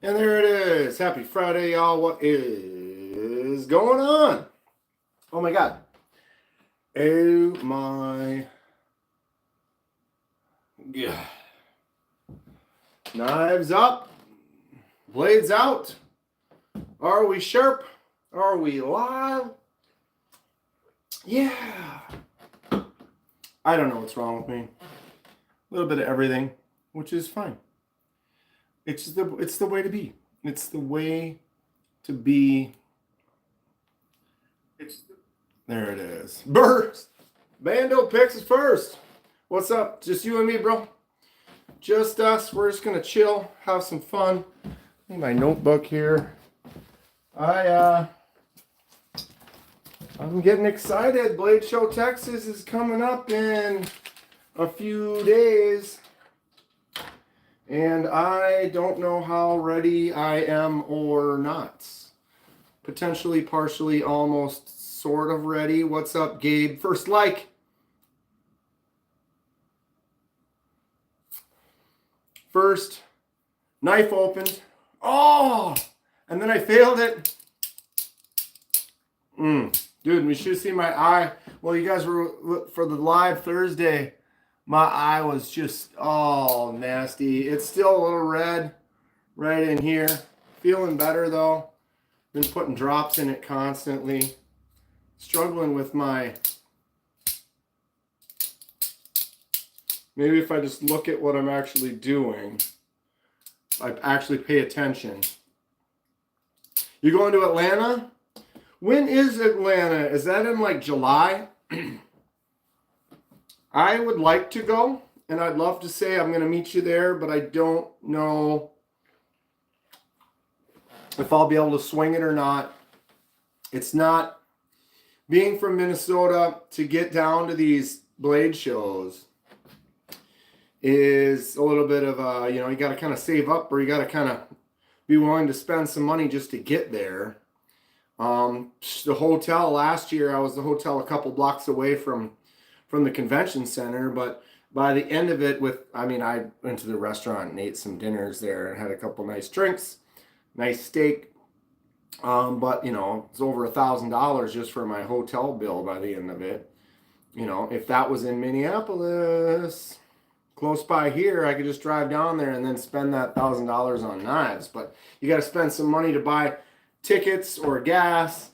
And there it is. Happy Friday, y'all. What is going on? Oh my God. Oh my. Yeah. Knives up. Blades out. Are we sharp? Are we live? Yeah. I don't know what's wrong with me. A little bit of everything, which is fine. It's the way to be. It's the way to be. There it is. Burst. Bando picks is first. What's up? Just you and me, bro. Just us. We're just gonna chill, have some fun. My notebook here. I'm getting excited. Blade Show Texas is coming up in a few days. And I don't know how ready I am or not. Potentially, partially, almost, sort of ready. What's up, Gabe? First like. First, knife opened. Oh! And then I failed it. Dude, we should see my eye. Well, you guys were for the live Thursday. My eye was just, oh, nasty. It's still a little red right in here. Feeling better, though. Been putting drops in it constantly. Struggling with my... Maybe if I just look at what I'm actually doing, I actually pay attention. You going to Atlanta? When is Atlanta? Is that in like July? I would like to go, and I'd love to say I'm going to meet you there, but I don't know if I'll be able to swing it or not. It's not, being from Minnesota, to get down to these blade shows is a little bit of a, you got to kind of save up, or you got to kind of be willing to spend some money just to get there. The hotel last year, I was the hotel a couple blocks away from the convention center, but by the end of it, I went to the restaurant and ate some dinners there and had a couple nice drinks, nice steak. But it's over $1,000 just for my hotel bill by the end of it. If that was in Minneapolis, close by here, I could just drive down there and then spend that $1,000 on knives. But you got to spend some money to buy tickets or gas.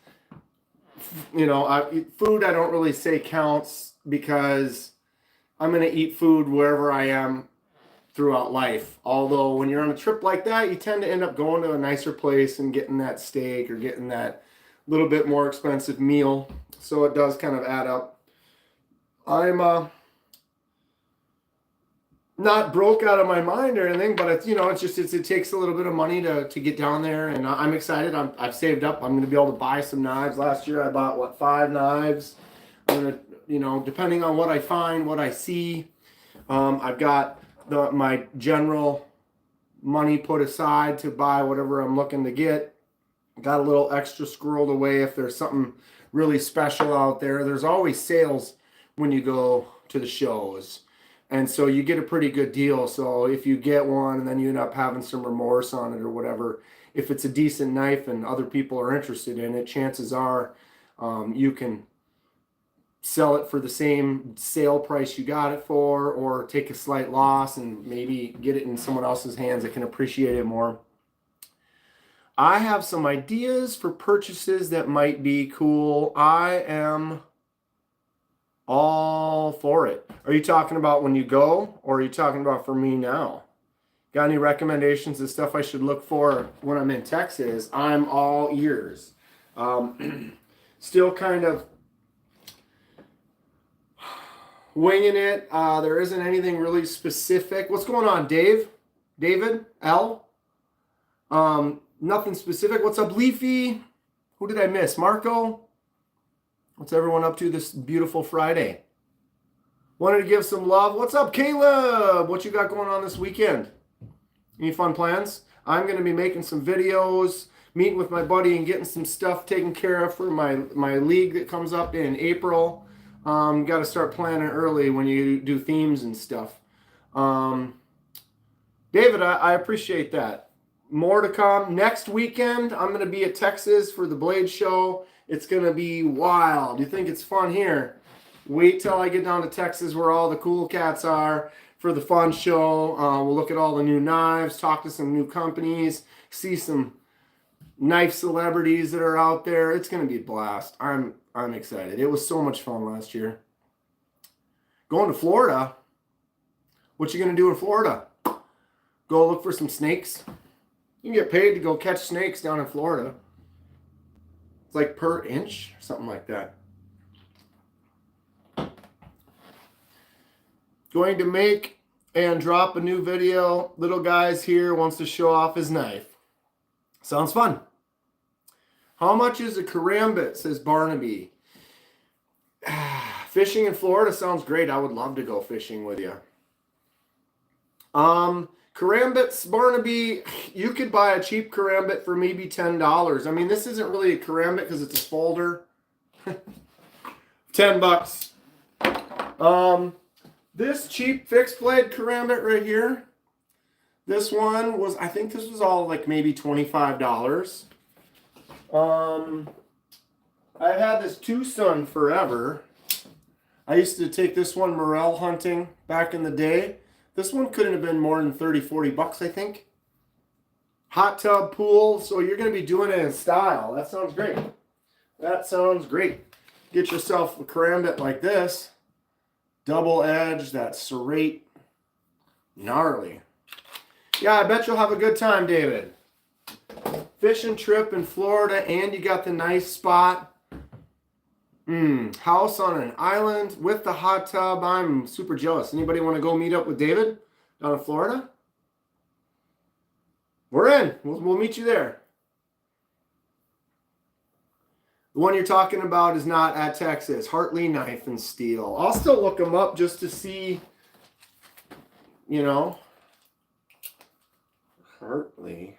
Food I don't really say counts, because I'm going to eat food wherever I am throughout life. Although when you're on a trip like that, you tend to end up going to a nicer place and getting that steak or getting that little bit more expensive meal. So it does kind of add up. I'm not broke out of my mind or anything, but it takes a little bit of money to get down there, and I'm excited. I've saved up. I'm going to be able to buy some knives. Last year I bought 5 knives. I'm going to, depending on what I find, what I see, I've got my general money put aside to buy whatever I'm looking to get. Got a little extra squirreled away if there's something really special out there. There's always sales when you go to the shows. And so you get a pretty good deal. So if you get one and then you end up having some remorse on it or whatever, if it's a decent knife and other people are interested in it, chances are you can sell it for the same sale price you got it for, or take a slight loss and maybe get it in someone else's hands that can appreciate it more. I have some ideas for purchases that might be cool. I am all for it. Are you talking about when you go, or are you talking about for me now? Got any recommendations of stuff I should look for when I'm in Texas? I'm all ears. Still kind of winging it. There isn't anything really specific. What's going on, Dave? David? L? Nothing specific. What's up, Leafy? Who did I miss? Marco? What's everyone up to this beautiful Friday? Wanted to give some love. What's up, Caleb? What you got going on this weekend? Any fun plans? I'm going to be making some videos, meeting with my buddy and getting some stuff taken care of for my league that comes up in April. Got to start planning early when you do themes and stuff. David, I appreciate that. more to come. Next weekend, I'm going to be at Texas for the Blade Show. It's going to be wild. You think it's fun here? Wait till I get down to Texas where all the cool cats are for the fun show. We'll look at all the new knives, talk to some new companies, see some knife celebrities that are out there. It's going to be a blast. I'm excited. It was so much fun last year. Going to Florida. What you going to do in Florida? Go look for some snakes? You can get paid to go catch snakes down in Florida. It's like per inch, something like that. Going to make and drop a new video. Little guy's here, wants to show off his knife. Sounds fun. How much is a karambit, says Barnaby. Fishing in Florida sounds great. I would love to go fishing with you. Karambits, Barnaby, you could buy a cheap karambit for maybe $10. I mean, this isn't really a karambit because it's a folder. $10. This cheap fixed blade karambit right here, this one was, I think this was all like maybe $25. I've had this Tucson forever. I used to take this one morel hunting back in the day. This one couldn't have been more than 30, 40 bucks, I think. Hot tub pool, so you're going to be doing it in style. That sounds great. That sounds great. Get yourself a karambit like this. Double edge, that serrate. Gnarly. Yeah, I bet you'll have a good time, David. Fishing trip in Florida, and you got the nice spot. House on an island with the hot tub. I'm super jealous. Anybody want to go meet up with David down in Florida? We're in. We'll meet you there. The one you're talking about is not at Texas. Hartley Knife and Steel. I'll still look them up just to see, you know. Hartley.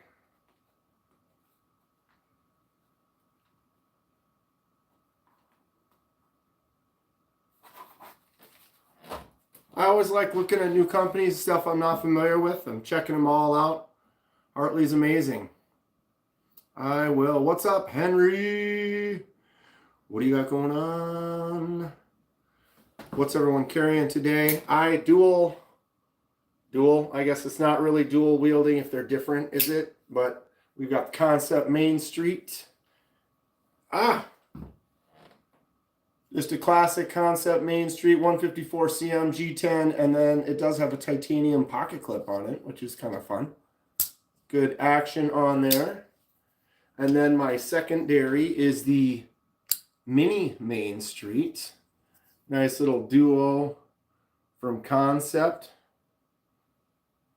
I always like looking at new companies, stuff I'm not familiar with. I'm checking them all out. Hartley's amazing. I will. What's up, Henry? What do you got going on? What's everyone carrying today? Dual. I guess it's not really dual wielding if they're different, is it? But we've got Concept Main Street. Just a classic Concept Main Street 154 CM G10, and then it does have a titanium pocket clip on it, which is kind of fun. Good action on there. And then my secondary is the Mini Main Street. Nice little duo from Concept.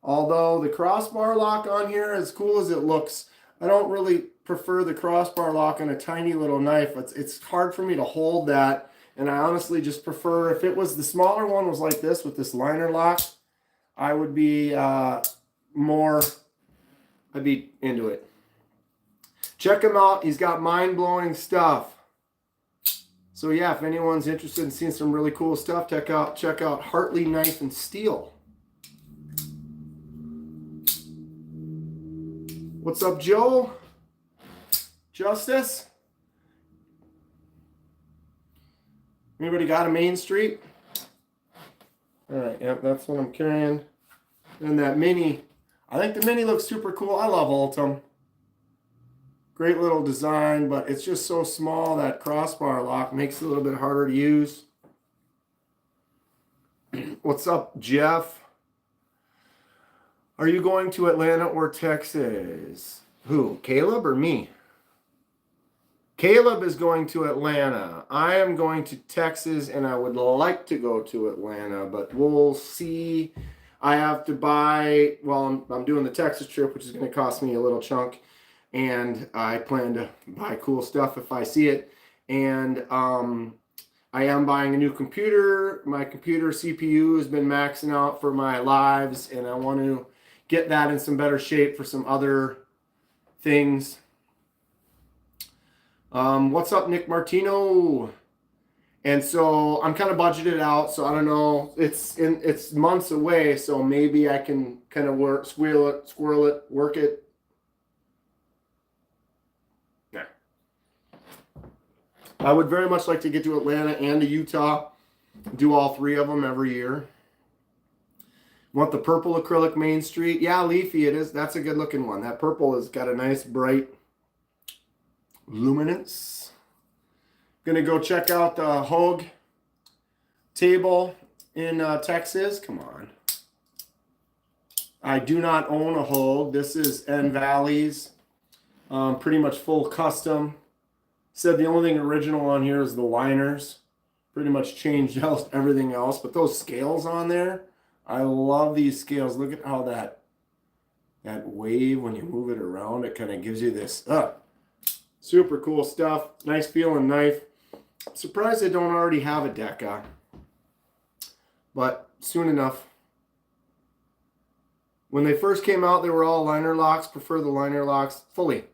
Although the crossbar lock on here, as cool as it looks, I don't really prefer the crossbar lock on a tiny little knife. It's hard for me to hold that, and I honestly just prefer, if it was the smaller one was like this with this liner lock, I would be I'd be into it. Check him out. He's got mind-blowing stuff. So yeah, if anyone's interested in seeing some really cool stuff, check out Hartley Knife and Steel. What's up, Joe? Justice? Anybody got a Main Street? All right, yep, that's what I'm carrying. And that Mini, I think the Mini looks super cool. I love Ultim. Great little design, but it's just so small that crossbar lock makes it a little bit harder to use. What's up, Jeff? Are you going to Atlanta or Texas? Who, Caleb or me? Caleb is going to Atlanta. I am going to Texas, and I would like to go to Atlanta, but we'll see. I have to buy, well, I'm doing the Texas trip, which is going to cost me a little chunk, and I plan to buy cool stuff if I see it. And I am buying a new computer. My computer CPU has been maxing out for my lives, and I want to get that in some better shape for some other things. What's up, Nick Martino? And so I'm kind of budgeted out, so I don't know. It's months away, so maybe I can kind of squirrel it, work it I would very much like to get to Atlanta and to Utah, do all 3 of them every year. Want the purple acrylic Main Street? Yeah, leafy it is. That's a good looking one. That purple has got a nice bright luminance. Gonna go check out the Hogue table in Texas. Come on. I do not own a Hogue. This is N Valley's. Pretty much full custom. Said the only thing original on here is the liners. Pretty much changed everything else. But those scales on there, I love these scales. Look at how that wave, when you move it around, it kind of gives you this super cool stuff. Nice feeling knife. Surprised they don't already have a Deca, but soon enough. When they first came out, they were all liner locks. Prefer the liner locks. Fully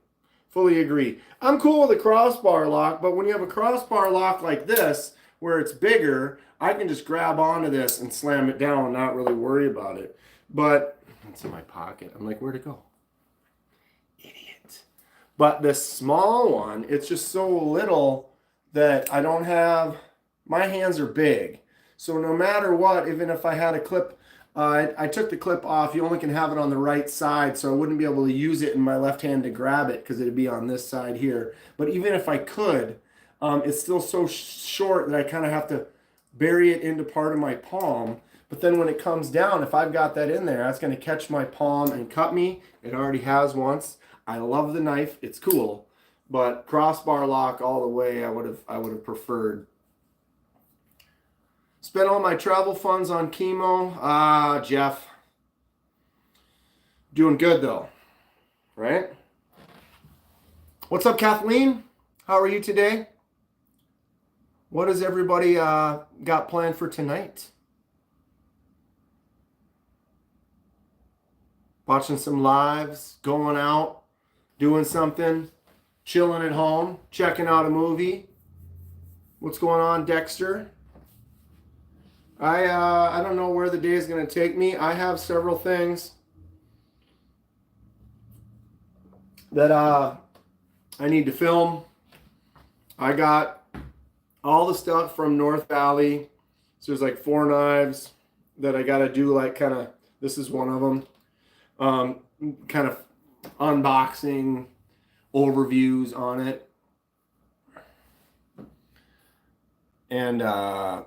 agree. I'm cool with a crossbar lock, but when you have a crossbar lock like this, where it's bigger, I can just grab onto this and slam it down and not really worry about it. But it's in my pocket. I'm like, where'd it go? Idiot. But this small one, it's just so little that I don't have, my hands are big. So no matter what, even if I had a clip, I took the clip off, you only can have it on the right side, so I wouldn't be able to use it in my left hand to grab it because it'd be on this side here. But even if I could, it's still so short that I kind of have to bury it into part of my palm. But then when it comes down, if I've got that in there, that's going to catch my palm and cut me. It already has once. I love the knife. It's cool. But crossbar lock all the way, I would have preferred. Spent all my travel funds on chemo. Jeff. Doing good though. Right? What's up, Kathleen? How are you today? What has everybody got planned for tonight? Watching some lives, going out, doing something, chilling at home, checking out a movie. What's going on, Dexter? I don't know where the day is going to take me. I have several things that I need to film. I got all the stuff from North Valley. So there's like 4 knives that I got to do, like kind of, this is one of them. Kind of unboxing overviews on it. And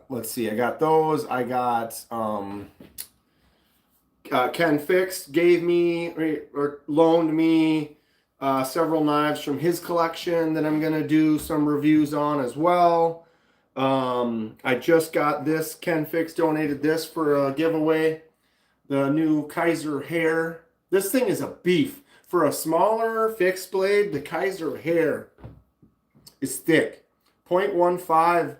let's see, I got those. I got Ken Fixed gave me or loaned me several knives from his collection that I'm going to do some reviews on as well. I just got this. Ken Fix donated this for a giveaway. The new Kaiser hair. This thing is a beef. For a smaller fixed blade, the Kaiser hair is thick. 0.15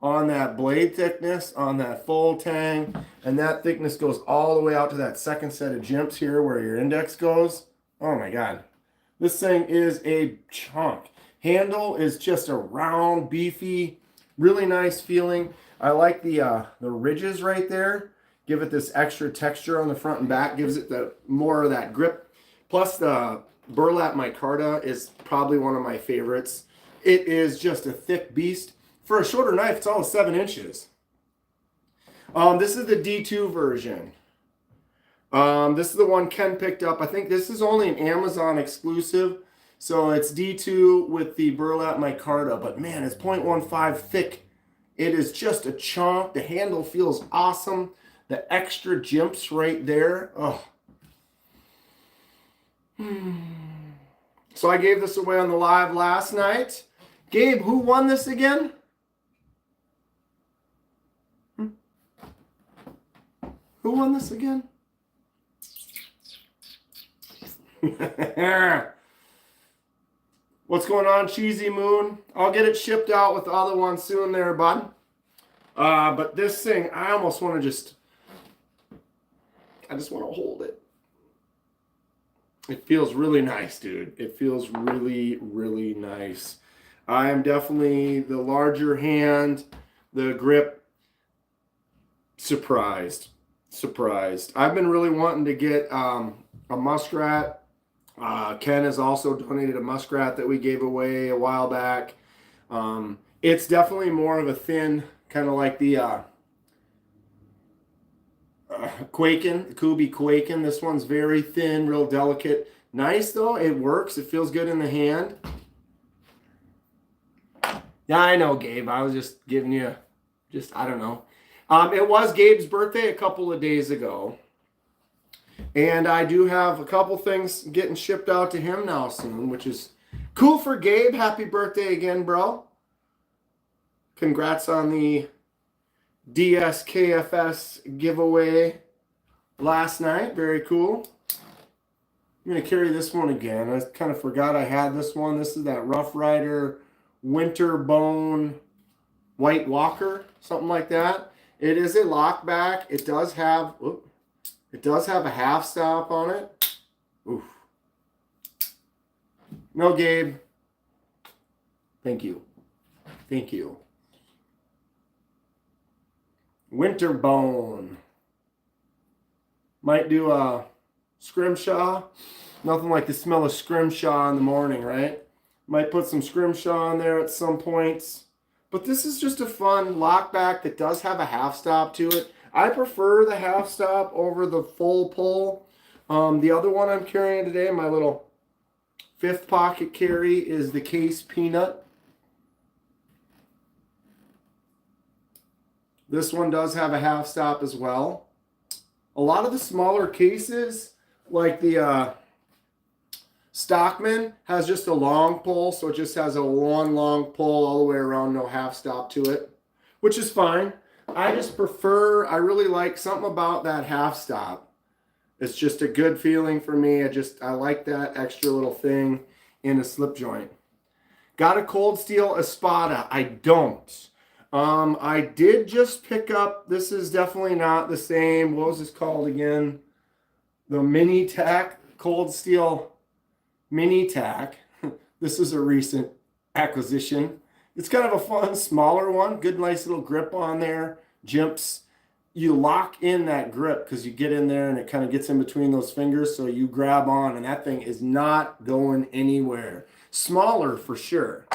on that blade thickness, on that full tang. And that thickness goes all the way out to that second set of jimps here where your index goes. Oh my God. This thing is a chunk. Handle is just a round, beefy, really nice feeling. I like the ridges right there. Give it this extra texture on the front and back. Gives it the more of that grip. Plus the burlap micarta is probably one of my favorites. It is just a thick beast. For a shorter knife, it's all 7 inches. This is the D2 version. This is the one Ken picked up. I think this is only an Amazon exclusive. So it's D2 with the burlap micarta. But man, it's 0.15 thick. It is just a chunk. The handle feels awesome. The extra jimps right there. Oh. So I gave this away on the live last night. Gabe, who won this again? Who won this again? What's going on, Cheesy Moon? I'll get it shipped out with the other one soon there, bud. But this thing, I almost want to I just want to hold it. It feels really nice, dude. It feels really, really nice. I am definitely the larger hand, the grip, surprised. I've been really wanting to get a muskrat. Ken has also donated a muskrat that we gave away a while back. It's definitely more of a thin, kind of like the Quaken, the Kubi Quaken. This one's very thin, real delicate. Nice though, it works. It feels good in the hand. Yeah, I know, Gabe. I was just giving you, I don't know. It was Gabe's birthday a couple of days ago. And I do have a couple things getting shipped out to him now soon, which is cool for Gabe. Happy birthday again, bro. Congrats on the DSKFS giveaway last night. Very cool. I'm going to carry this one again. I kind of forgot I had this one. This is that Rough Rider Winter Bone White Walker, something like that. It is a lockback. It does have a half stop on it. Oof. No, Gabe. Thank you. Thank you. Winter Bone. Might do a scrimshaw. Nothing like the smell of scrimshaw in the morning, right? Might put some scrimshaw on there at some points. But this is just a fun lockback that does have a half stop to it. I prefer the half stop over the full pull. The other one I'm carrying today, my little 5th pocket carry, is the Case Peanut. This one does have a half stop as well. A lot of the smaller cases, like the Stockman, has just a long pull, so it just has a long pull all the way around, no half stop to it, which is fine. I just prefer, I really like something about that half stop. It's just a good feeling for me. I like that extra little thing in a slip joint. Got a Cold Steel Espada? I don't. I did just pick up, this is definitely not the same. What was this called again? The Mini Tack, Cold Steel Mini Tack. This is a recent acquisition. It's kind of a fun, smaller one. Good, nice little grip on there. Jimps. You lock in that grip because you get in there and it kind of gets in between those fingers. So you grab on and that thing is not going anywhere. Smaller for sure,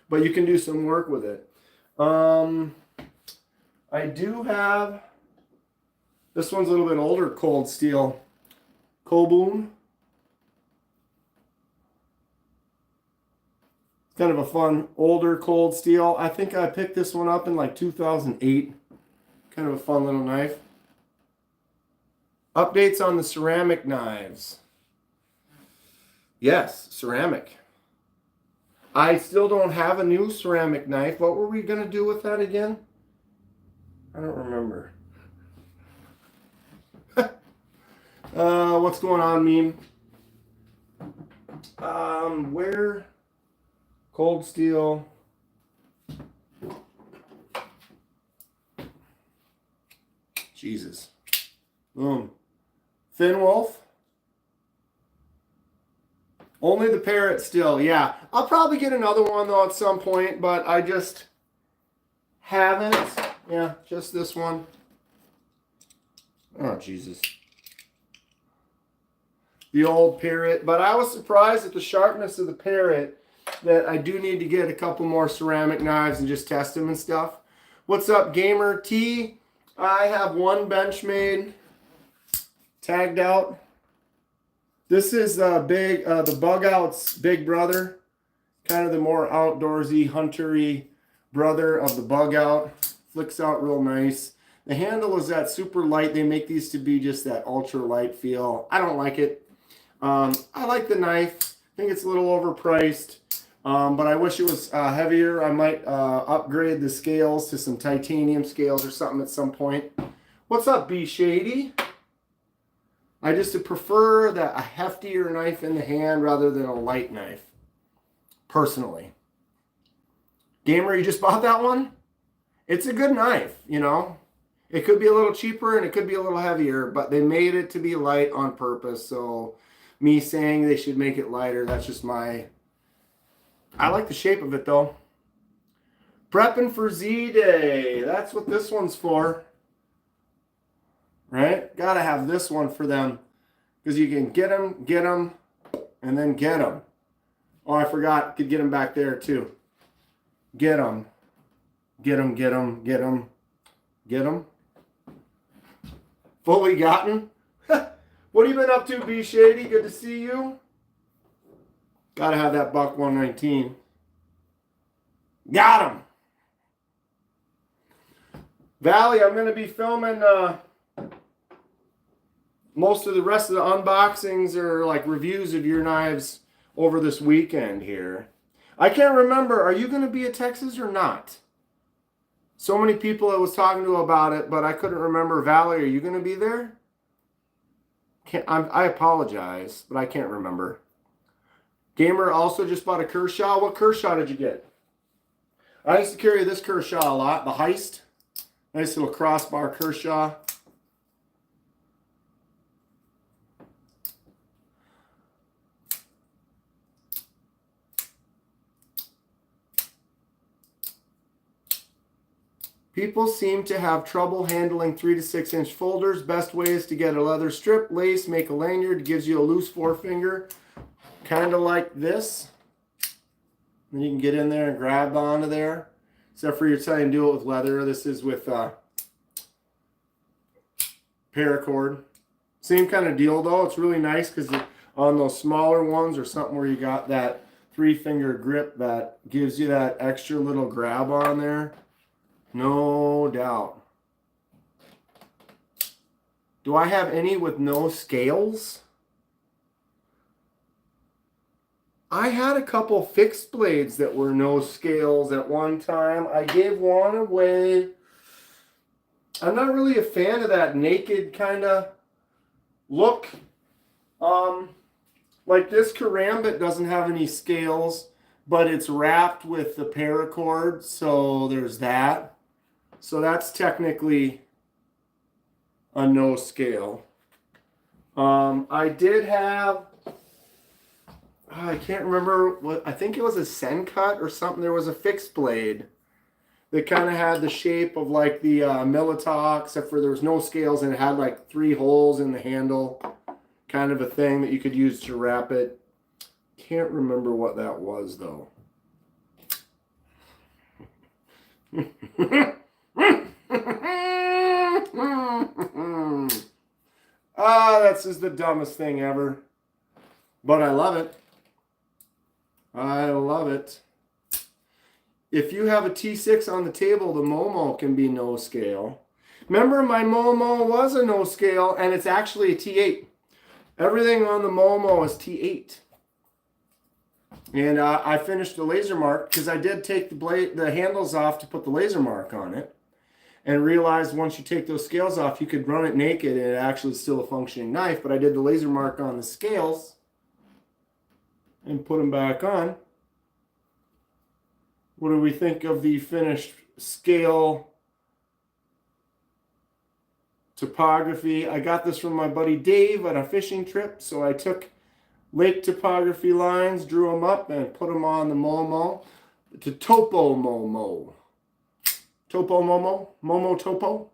but you can do some work with it. I do have, this one's a little bit older Cold Steel. Kobun. Kind of a fun older Cold Steel. I think I picked this one up in like 2008. Kind of a fun little knife. Updates on the ceramic knives. Yes, ceramic. I still don't have a new ceramic knife. What were we going to do with that again? I don't remember. What's going on, meme? Where? Cold Steel. Jesus. Boom. Thin Wolf. Only the Parrot still. Yeah. I'll probably get another one though at some point, but I just haven't. Yeah, just this one. Oh, Jesus. The old Parrot. But I was surprised at the sharpness of the Parrot that I do need to get a couple more ceramic knives and just test them and stuff. What's up, Gamer T? I have one Benchmade tagged out. This is the Bug Out's big brother, kind of the more outdoorsy, huntery brother of the Bug Out. Flicks out real nice. The handle is that super light. They make these to be just that ultra light feel. I don't like it. I like the knife. I think it's a little overpriced, but I wish it was heavier. I might upgrade the scales to some titanium scales or something at some point. What's up, B Shady? I just prefer that a heftier knife in the hand rather than a light knife, personally. Gamer, you just bought that one? It's a good knife, you know. It could be a little cheaper and it could be a little heavier, but they made it to be light on purpose. So me saying they should make it lighter, that's just my... I like the shape of it though. Prepping for Z-Day. That's what this one's for. Right? Gotta have this one for them. Because you can get them, and then get them. Oh, I forgot. Could get them back there too. Get them. Get 'em, get 'em, get 'em, get 'em. Fully gotten. What have you been up to, B Shady? Good to see you. Gotta have that buck 119. Got him. Valley, I'm going to be filming most of the rest of the unboxings or like reviews of your knives over this weekend here. I can't remember. Are you going to be at Texas or not? So many people I was talking to about it, but I couldn't remember. Valley, are you going to be there? I apologize, but I can't remember. Gamer also just bought a Kershaw. What Kershaw did you get? I used to carry this Kershaw a lot, the Heist. Nice little crossbar Kershaw. People seem to have trouble handling 3 to 6 inch folders. Best way is to get a leather strip, lace, make a lanyard. It gives you a loose forefinger, kind of like this. Then you can get in there and grab onto there. Except for you're trying to do it with leather. This is with paracord. Same kind of deal though. It's really nice because on those smaller ones or something where you got that 3-finger grip that gives you that extra little grab on there. No doubt. Do I have any with no scales? I had a couple fixed blades that were no scales at one time. I gave one away. I'm not really a fan of that naked kind of look. Like this Karambit doesn't have any scales, but it's wrapped with the paracord, so there's that. So that's technically a no scale. I did have, I can't remember what, I think it was a Sen cut or something. There was a fixed blade that kind of had the shape of like the Militaw, except for there was no scales and it had like 3 holes in the handle, kind of a thing that you could use to wrap it. Can't remember what that was though. That's just the dumbest thing ever. But I love it. I love it. If you have a T6 on the table, the Momo can be no scale. Remember, my Momo was a no scale, and it's actually a T8. Everything on the Momo is T8. And I finished the laser mark because I did take the handles off to put the laser mark on it. And realized once you take those scales off, you could run it naked and it actually is still a functioning knife. But I did the laser mark on the scales and put them back on. What do we think of the finished scale topography? I got this from my buddy Dave on a fishing trip. So I took lake topography lines, drew them up, and put them on the Momo. It's a Topo Momo. Topo Momo? Momo Topo?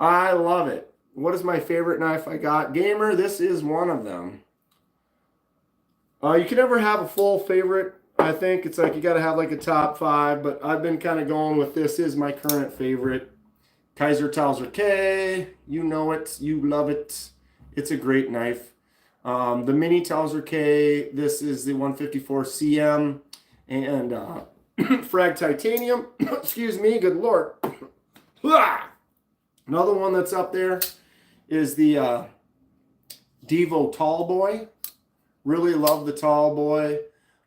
I love it. What is my favorite knife I got? Gamer, this is one of them. You can never have a full favorite. I think it's like you got to have like a top 5, but I've been kind of going with this is my current favorite. Kaiser Towser K. You know it. You love it. It's a great knife. The mini Towser K. This is the 154 CM and Frag Titanium. Excuse me, good lord. Another one that's up there is the Devo Tall Boy. Really love the Tall Boy.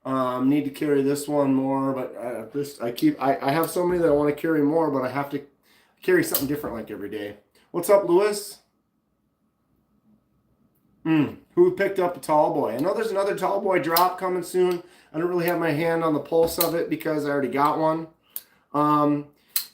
Need to carry this one more, but I have so many that I want to carry more, but I have to carry something different like every day. What's up, Lewis? Who picked up a Tall Boy? I know there's another Tall Boy drop coming soon. I don't really have my hand on the pulse of it because I already got one.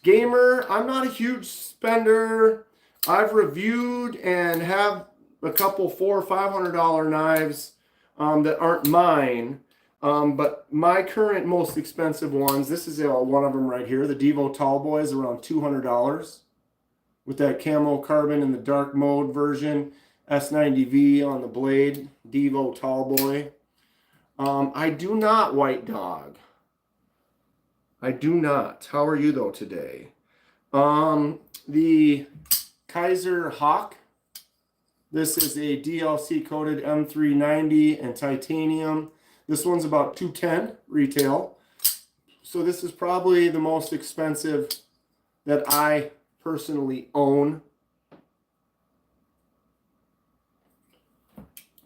Gamer, I'm not a huge spender. I've reviewed and have a couple $400 or $500 knives that aren't mine. But my current most expensive ones, this is one of them right here. The Devo Tall Boy is around $200 with that camo carbon in the dark mode version. S90V on the blade, Devo Tall Boy. I do not white dog. I do not. How are you though today? The Kaiser Hawk. This is a DLC coated M390 and titanium. This one's about $210 retail. So this is probably the most expensive that I personally own.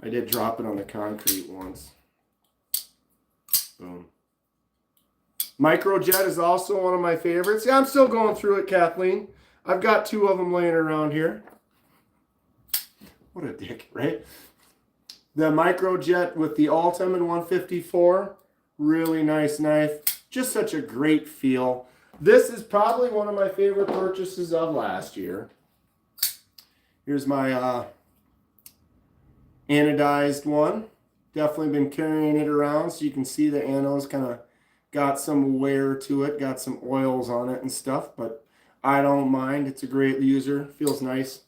I did drop it on the concrete once. Boom. Microjet is also one of my favorites. Yeah, I'm still going through it, Kathleen. I've got 2 of them laying around here. What a dick, right? The Microjet with the Ultim in 154. Really nice knife. Just such a great feel. This is probably one of my favorite purchases of last year. Here's my anodized one. Definitely been carrying it around so you can see the anodes kind of got some wear to it, got some oils on it and stuff, but I don't mind. It's a great user. Feels nice.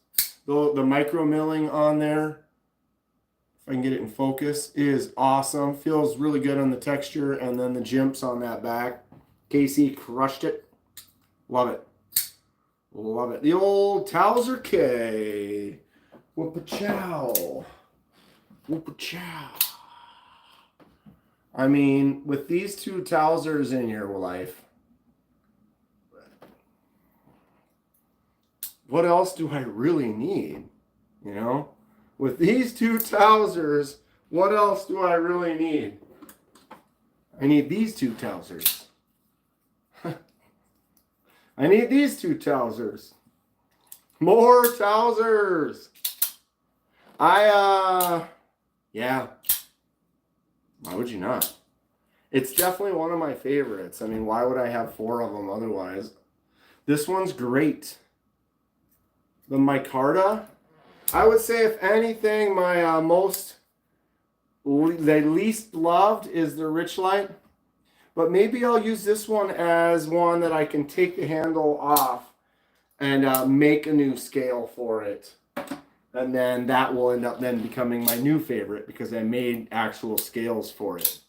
The micro milling on there, if I can get it in focus, is awesome. Feels really good on the texture, and then the jimps on that back. Casey crushed it. Love it. Love it. The old Towser K. Whoop-a-chow. Whoop-a-chow. I mean, with these 2 Tousers in your life, what else do I really need? You know? With these 2 Tousers, what else do I really need? I need these 2 Tousers. I need these 2 Tousers. More Tousers. Yeah. Why would you not? It's definitely one of my favorites. I mean, why would I have 4 of them otherwise? This one's great. The micarta. I would say, if anything, my the least loved is the Richlight. But maybe I'll use this one as one that I can take the handle off and make a new scale for it. And then that will end up then becoming my new favorite because I made actual scales for it.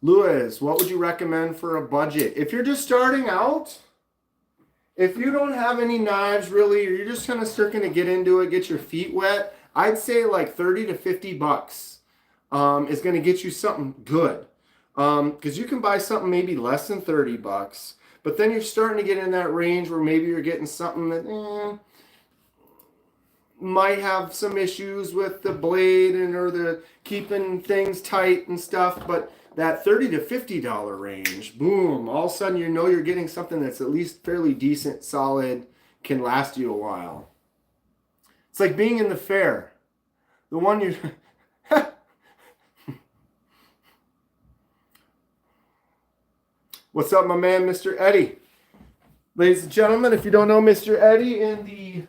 Lewis, what would you recommend for a budget? If you're just starting out, if you don't have any knives really, or you're just kind of starting to get into it, get your feet wet, I'd say like 30 to 50 bucks is going to get you something good. Because you can buy something maybe less than 30 bucks, but then you're starting to get in that range where maybe you're getting something that might have some issues with the blade or the keeping things tight and stuff, but that $30 to $50 range, boom, all of a sudden you know you're getting something that's at least fairly decent, solid, can last you a while. It's like being in the fair. The one you... What's up, my man, Mr. Eddie? Ladies and gentlemen, if you don't know Mr. Eddie, in the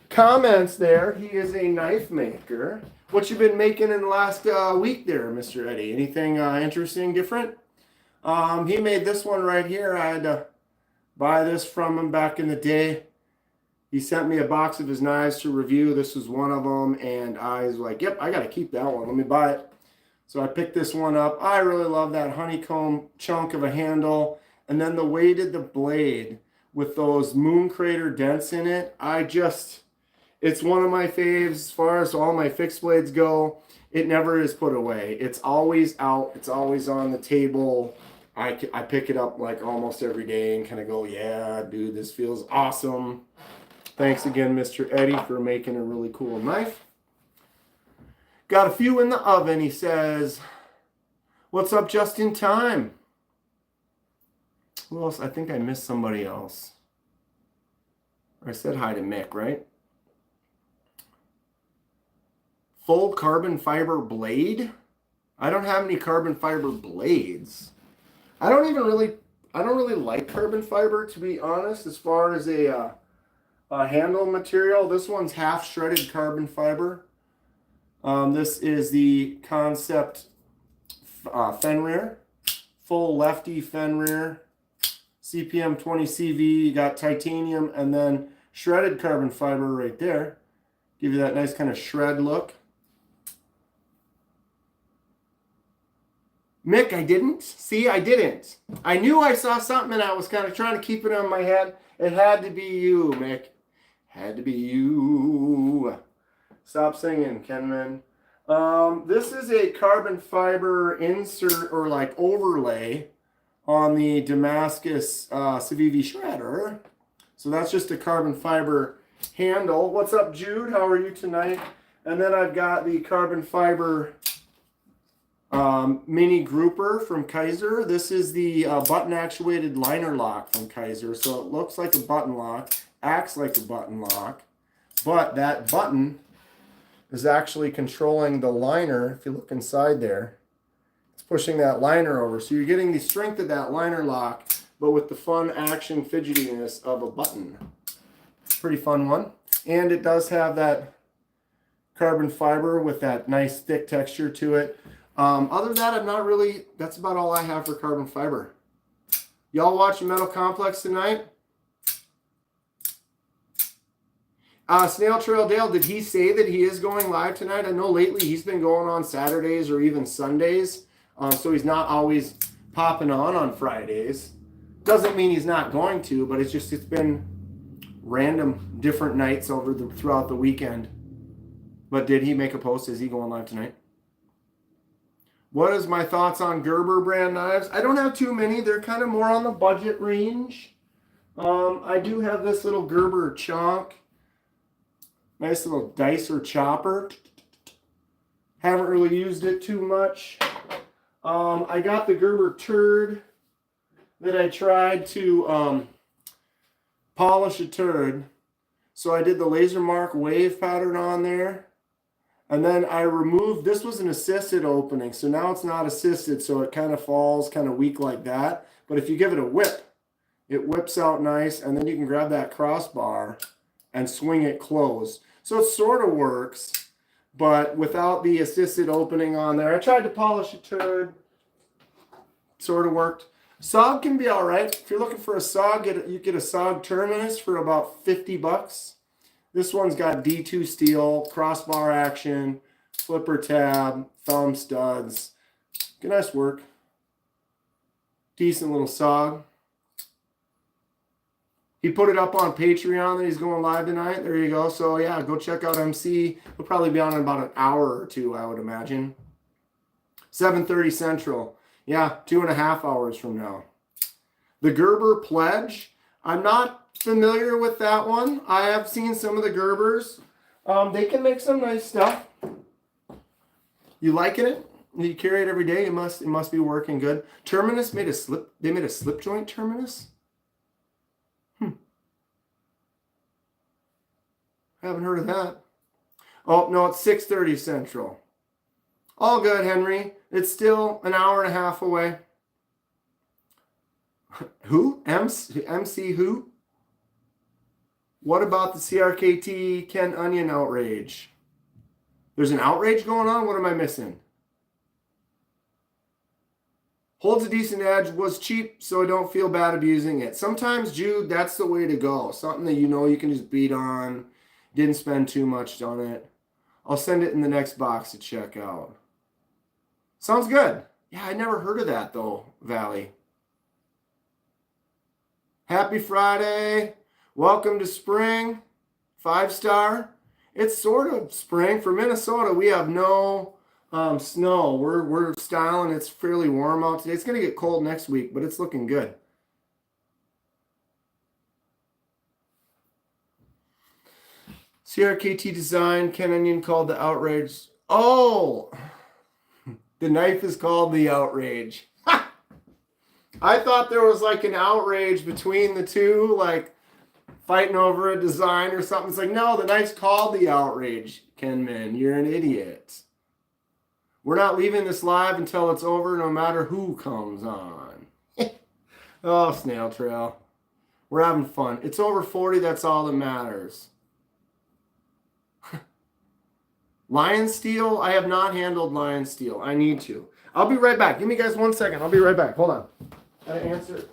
comments there, he is a knife maker. What you been making in the last week there, Mr. Eddie? Anything interesting, different? He made this one right here. I had to buy this from him back in the day. He sent me a box of his knives to review. This was one of them, and I was like, yep, I got to keep that one. Let me buy it. So I picked this one up. I really love that honeycomb chunk of a handle. And then the weighted the blade with those moon crater dents in it. It's one of my faves as far as all my fixed blades go. It never is put away. It's always out. It's always on the table. I pick it up like almost every day and kind of go, yeah, dude, this feels awesome. Thanks again, Mr. Eddie, for making a really cool knife. Got a few in the oven, he says. What's up just in time? Who else? I think I missed somebody else. I said hi to Mick, right? Full carbon fiber blade? I don't have any carbon fiber blades. I don't really like carbon fiber, to be honest, as far as a handle material. This one's half shredded carbon fiber. This is the Concept Fenrir, full lefty Fenrir, CPM 20 CV. You got titanium and then shredded carbon fiber right there. Give you that nice kind of shred look. Mick, I didn't. See, I didn't. I knew I saw something and I was kind of trying to keep it on my head. It had to be you, Mick. Had to be you. Stop singing, Kenman. This is a carbon fiber insert or like overlay on the Damascus Civivi shredder. So that's just a carbon fiber handle. What's up, Jude? How are you tonight? And then I've got the carbon fiber mini grouper from Kaiser. This is the button actuated liner lock from Kaiser. So it looks like a button lock, acts like a button lock, but that button is actually controlling the liner. If you look inside there, it's pushing that liner over. So you're getting the strength of that liner lock, but with the fun action fidgetiness of a button. Pretty fun one. And it does have that carbon fiber with that nice thick texture to it. Other than that, I'm not really, that's about all I have for carbon fiber. Y'all watching Metal Complex tonight? Snail Trail Dale, did he say that he is going live tonight? I know lately he's been going on Saturdays or even Sundays. So he's not always popping on Fridays. Doesn't mean he's not going to, but it's been random different nights throughout the weekend. But did he make a post? Is he going live tonight? What is my thoughts on Gerber brand knives? I don't have too many. They're kind of more on the budget range. I do have this little Gerber Chonk. Nice little dicer chopper. Haven't really used it too much. I got the Gerber Turd that I tried to polish a turd. So I did the laser mark wave pattern on there. And then I removed, this was an assisted opening. So now it's not assisted. So it kind of falls kind of weak like that. But if you give it a whip, it whips out nice. And then you can grab that crossbar and swing it closed. So it sort of works, but without the assisted opening on there. I tried to polish a turd. Sort of worked. SOG can be all right. If you're looking for a SOG, you get a SOG Terminus for about $50. This one's got D2 steel, crossbar action, flipper tab, thumb studs. Good, nice work. Decent little SOG. He put it up on Patreon that he's going live tonight. There you go. So yeah, go check out MC. He'll probably be on in about an hour or two, I would imagine. 7:30 Central. Yeah, 2.5 hours from now. The Gerber Pledge. I'm not familiar with that one. I have seen some of the Gerbers. They can make some nice stuff. You liking it? You carry it every day. It must be working good. Terminus made a slip. They made a slip joint Terminus. Haven't heard of that. Oh no, it's 6:30 Central. All good, Henry. It's still an hour and a half away. Who? MC who? What about the CRKT Ken Onion outrage? There's an outrage going on? What am I missing? Holds a decent edge, was cheap, so I don't feel bad abusing it. Sometimes, Jude, that's the way to go. Something that you know you can just beat on. Didn't spend too much on it. I'll send it in the next box to check out. Sounds good. Yeah, I never heard of that though, Valley. Happy Friday. Welcome to spring. 5-star. It's sort of spring. For Minnesota, we have no snow. We're styling. It's fairly warm out today. It's going to get cold next week, but it's looking good. CRKT design, Ken Onion called the outrage. Oh, the knife is called the outrage. I thought there was like an outrage between the two, like fighting over a design or something. It's like, no, the knife's called the outrage, Kenman. You're an idiot. We're not leaving this live until it's over, no matter who comes on. Oh, Snail Trail. We're having fun. It's over 40, that's all that matters. Lion Steel, I have not handled Lion Steel. I need to. I'll be right back. Give me guys 1 second. I'll be right back. Hold on. Gotta answer.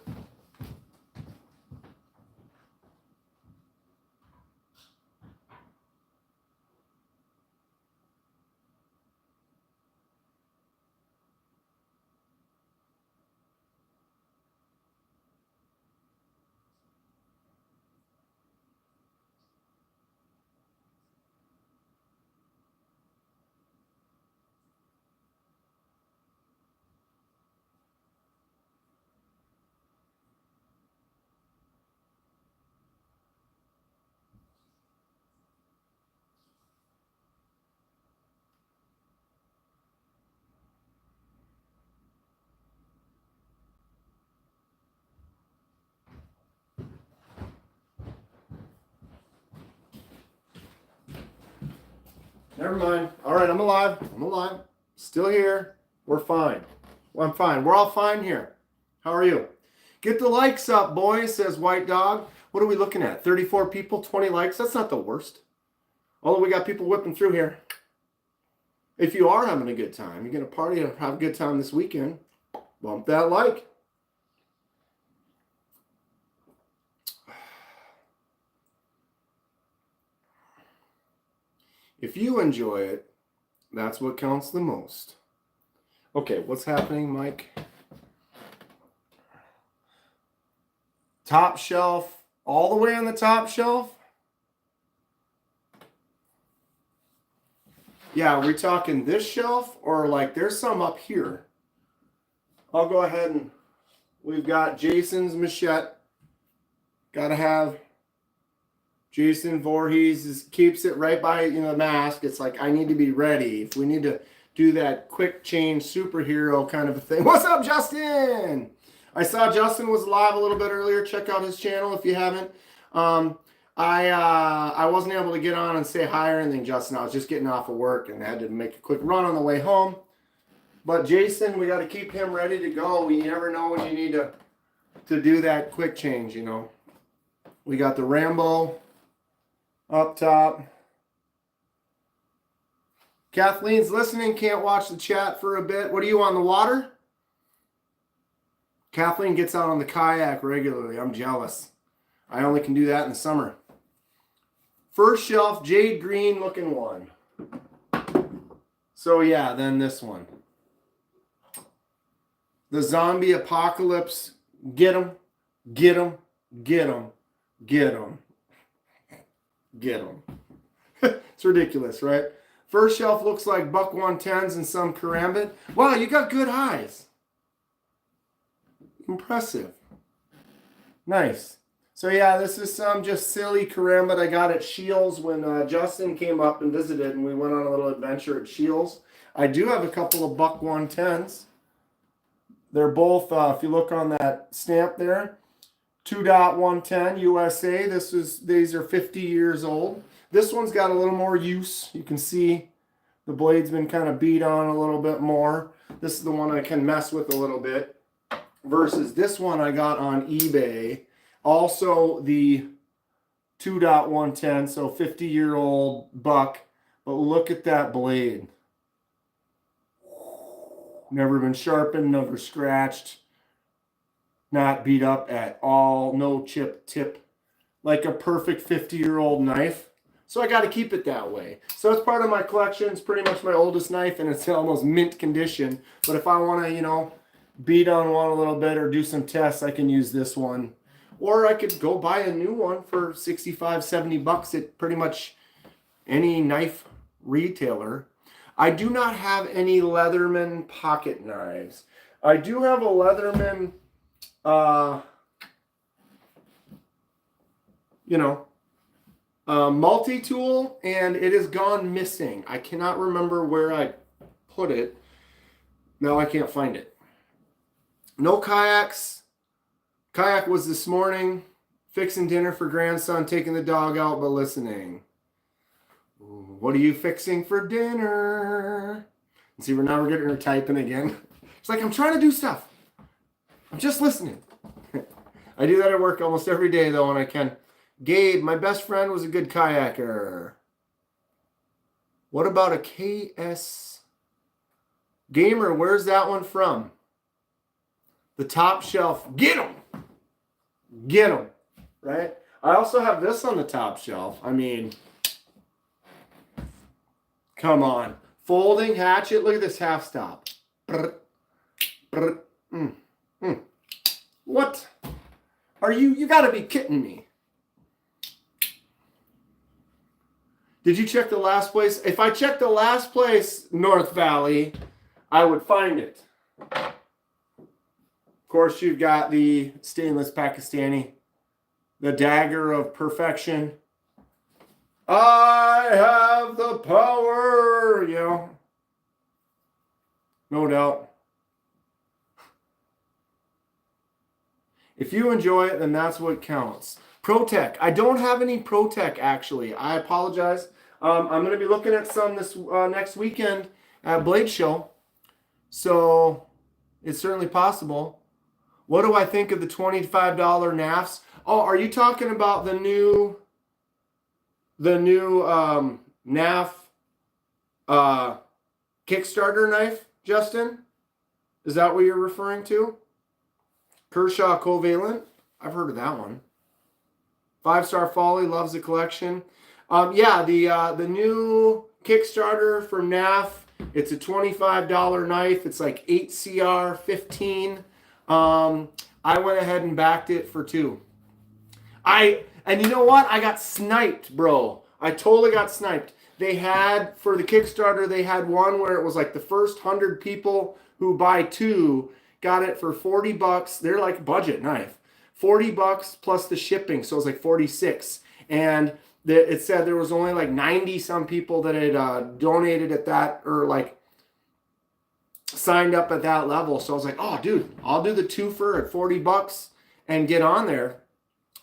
Never mind. All right, I'm alive. I'm alive. Still here. We're fine. Well, I'm fine. We're all fine here. How are you? Get the likes up, boys, says White Dog. What are we looking at? 34 people, 20 likes. That's not the worst. Although we got people whipping through here. If you are having a good time, you're going to party and have a good time this weekend, bump that like. If you enjoy it, that's what counts the most. Okay, what's happening, Mike? Top shelf, all the way on the top shelf? Yeah, are we talking this shelf or like there's some up here? I'll go ahead and we've got Jason's machete. Got to have Jason Voorhees keeps it right by the mask. It's like I need to be ready if we need to do that quick change superhero kind of a thing. What's up, Justin? I saw Justin was live a little bit earlier. Check out his channel if you haven't. I wasn't able to get on and say hi or anything, Justin. I was just getting off of work and had to make a quick run on the way home. But Jason, we got to keep him ready to go. We never know when you need to do that quick change, We got the Rambo up top. Kathleen's listening, can't watch the chat for a bit. What are you, on the water? Kathleen gets out on the kayak regularly. I'm jealous. I only can do that in the summer. First shelf, jade green looking one. So yeah, then this one. The zombie apocalypse. Get 'em, get 'em, get 'em, get 'em. Get 'em. It's ridiculous, right? First shelf looks like buck 110s and some karambit. Wow, you got good eyes. Impressive. Nice. So yeah, this is some just silly karambit I got at Shields when Justin came up and visited and we went on a little adventure at Shields. I do have a couple of buck 110s. They're both, if you look on that stamp there, 2.110 USA. These are 50 years old. This one's got a little more use. You can see the blade's been kind of beat on a little bit more. This is the one I can mess with a little bit. Versus this one I got on eBay. Also the 2.110, so 50-year-old buck. But look at that blade. Never been sharpened, never scratched. Not beat up at all. No chip tip. Like a perfect 50-year-old knife. So I got to keep it that way. So it's part of my collection. It's pretty much my oldest knife, and it's almost mint condition. But if I want to, beat on one a little bit or do some tests, I can use this one. Or I could go buy a new one for 65, 70 bucks at pretty much any knife retailer. I do not have any Leatherman pocket knives. I do have a Leatherman, multi-tool, and it has gone missing. I cannot remember where I put it. No, I can't find it. No kayaks. Kayak was this morning. Fixing dinner for grandson, taking the dog out, but listening. What are you fixing for dinner? And see, we're getting her typing again. It's like, I'm trying to do stuff. I'm just listening. I do that at work almost every day, though, when I can. Gabe, my best friend, was a good kayaker. What about a KS? Gamer, where's that one from? The top shelf. Get them. Get them. Right? I also have this on the top shelf. I mean, come on. Folding hatchet. Look at this half stop. What? Are you got to be kidding me. Did you check the last place? If I checked the last place, North Valley, I would find it. Of course, you've got the stainless Pakistani, the dagger of perfection. I have the power, no doubt. If you enjoy it, then that's what counts. ProTech. I don't have any ProTech, actually. I apologize. I'm going to be looking at some this next weekend at Blade Show. So it's certainly possible. What do I think of the $25 NAFs? Oh, are you talking about the new NAF Kickstarter knife, Justin? Is that what you're referring to? Kershaw Covalent? I've heard of that one. 5-Star Folly loves the collection. Yeah, the new Kickstarter for NAF. It's a $25 knife. It's like 8CR 15. I went ahead and backed it for 2. And you know what? I got sniped, bro. I totally got sniped. They had, for the Kickstarter, they had one where it was like the first 100 people who buy 2 got it for $40. They're like budget knife. $40 plus the shipping, so it was like 46. And it said there was only like 90 some people that had donated at that, or like signed up at that level. So I was like, oh dude, I'll do the twofer at $40 and get on there.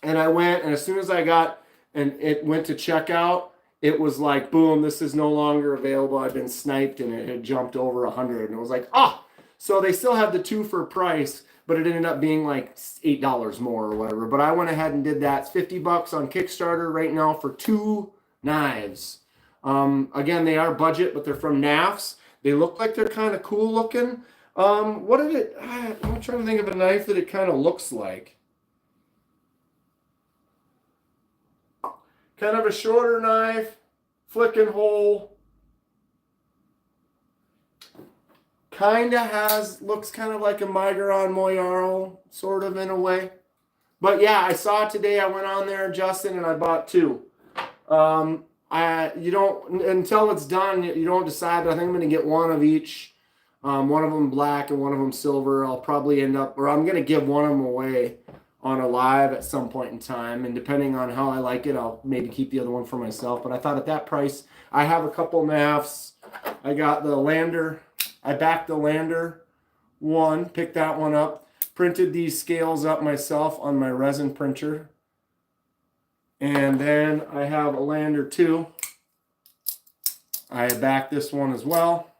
And I went, and as soon as I got, and it went to checkout, it was like, boom, this is no longer available. I've been sniped, and it had jumped over 100. And it was like, so they still had the twofer price, but it ended up being like $8 more or whatever. But I went ahead and did that. It's $50 on Kickstarter right now for 2 knives. Again, they are budget, but they're from NAFs. They look like they're kind of cool looking. I'm trying to think of a knife that it kind of looks like. Kind of a shorter knife, flicking hole. Kind of looks kind of like a Migron Moyaro, sort of in a way. But yeah, I saw it today. I went on there, Justin, and I bought 2. You don't, until it's done, you don't decide, but I think I'm going to get one of each. One of them black and one of them silver. I'll probably end up, or I'm going to give one of them away on a live at some point in time. And depending on how I like it, I'll maybe keep the other one for myself. But I thought at that price, I have a couple NAFs. I got the Lander. I backed the Lander one, picked that one up, printed these scales up myself on my resin printer. And then I have a Lander 2. I backed this one as well.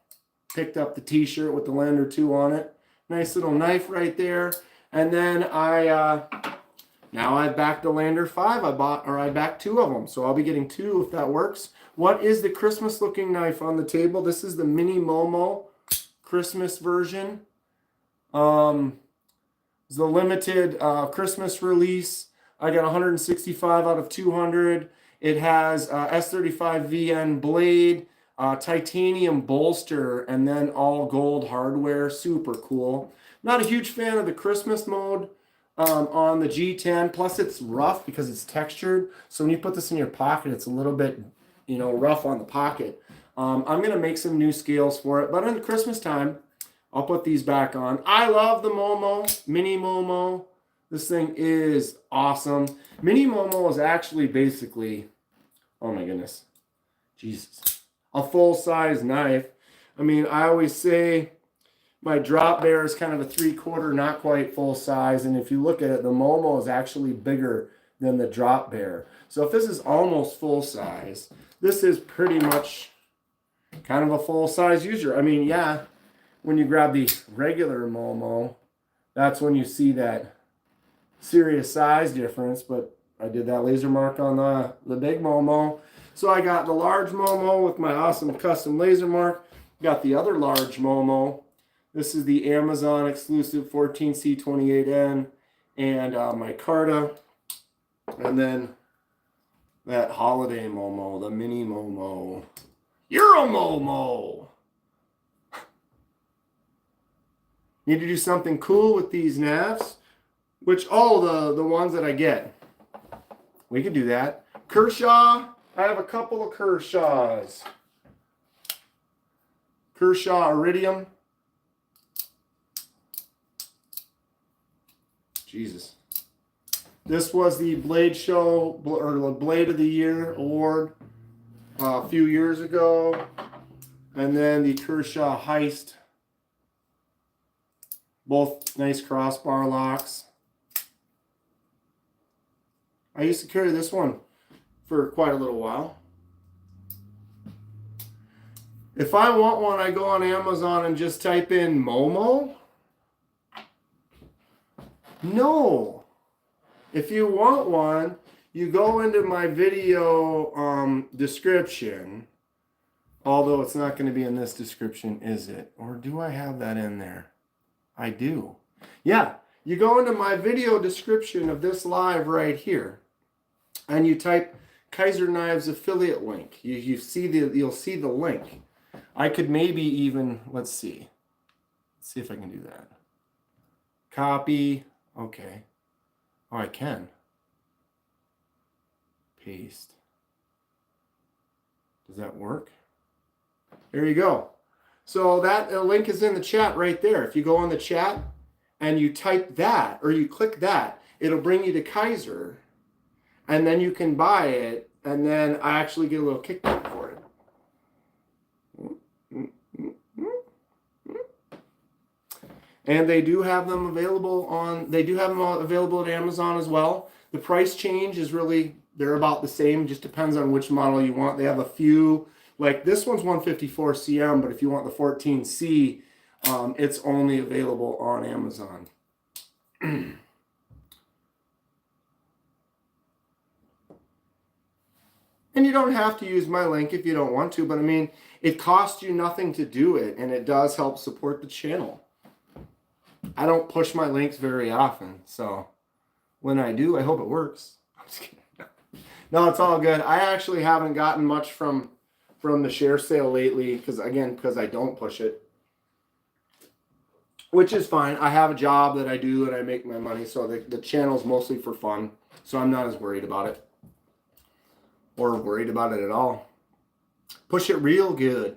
Picked up the t-shirt with the Lander 2 on it. Nice little knife right there. And then now I've backed the Lander 5. I backed 2 of them. So I'll be getting 2 if that works. What is the Christmas looking knife on the table? This is the Mini Momo Christmas version. It's the limited Christmas release. I got 165 out of 200. It has S35 VN blade, titanium bolster, and then all gold hardware. Super cool. Not a huge fan of the Christmas mode on the G10. Plus it's rough because it's textured. So when you put this in your pocket, it's a little bit, rough on the pocket. I'm going to make some new scales for it. But in Christmas time, I'll put these back on. I love the Momo, Mini Momo. This thing is awesome. Mini Momo is actually basically, oh my goodness, Jesus, a full-size knife. I mean, I always say my drop bear is kind of a 3/4, not quite full size. And if you look at it, the Momo is actually bigger than the drop bear. So if this is almost full size, this is pretty much kind of a full-size user. I mean, yeah, when you grab the regular Momo, that's when you see that serious size difference, but I did that laser mark on the big Momo. So I got the large Momo with my awesome custom laser mark. Got the other large Momo. This is the Amazon exclusive 14C28N and my Carta. And then that holiday Momo, the Mini Momo. You're a Momo! Need to do something cool with these NAFs. Which all the ones that I get, we can do that. Kershaw, I have a couple of Kershaws. Kershaw Iridium. Jesus. This was the Blade Show, or the Blade of the Year award a few years ago. And then the Kershaw Heist. Both nice crossbar locks. I used to carry this one for quite a little while. If I want one, I go on Amazon and just type in Momo. No. If you want one, you go into my video description. Although it's not going to be in this description, is it? Or do I have that in there? I do. Yeah. You go into my video description of this live right here. And you type Kaiser Knives affiliate link. You'll see the link. I could maybe even, let's see if I can do that. Copy. Okay. Oh, I can. Paste. Does that work? There you go. So that link is in the chat right there. If you go on the chat and you type that or you click that, it'll bring you to Kaiser. And then you can buy it. And then I actually get a little kickback for it. And they do have them available at Amazon as well. The price change is really, they're about the same, just depends on which model you want. They have a few, like this one's 154 CM, but if you want the 14C, it's only available on Amazon. And you don't have to use my link if you don't want to, but I mean, it costs you nothing to do it, and it does help support the channel. I don't push my links very often, so when I do, I hope it works. I'm just kidding. No, it's all good. I actually haven't gotten much from the share sale lately because I don't push it, which is fine. I have a job that I do and I make my money, so the channel's mostly for fun, so I'm not as worried about it or worried about it at all. Push it real good.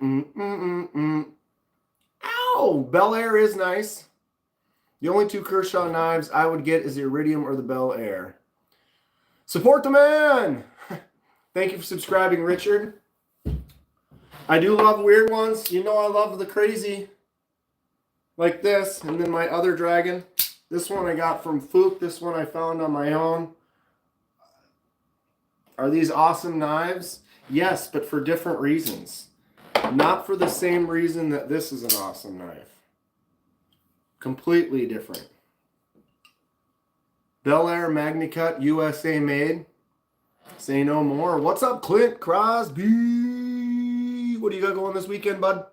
Ow! Bel Air is nice. The only two Kershaw knives I would get is the Iridium or the Bel Air. Support the man! Thank you for subscribing, Richard. I do love weird ones. You know I love the crazy. Like this. And then my other dragon. This one I got from Fook. This one I found on my own. Are these awesome knives? Yes, but for different reasons. Not for the same reason that this is an awesome knife. Completely different. Bel Air MagnaCut, USA made. Say no more. What's up, Clint Crosby? What do you got going this weekend, bud?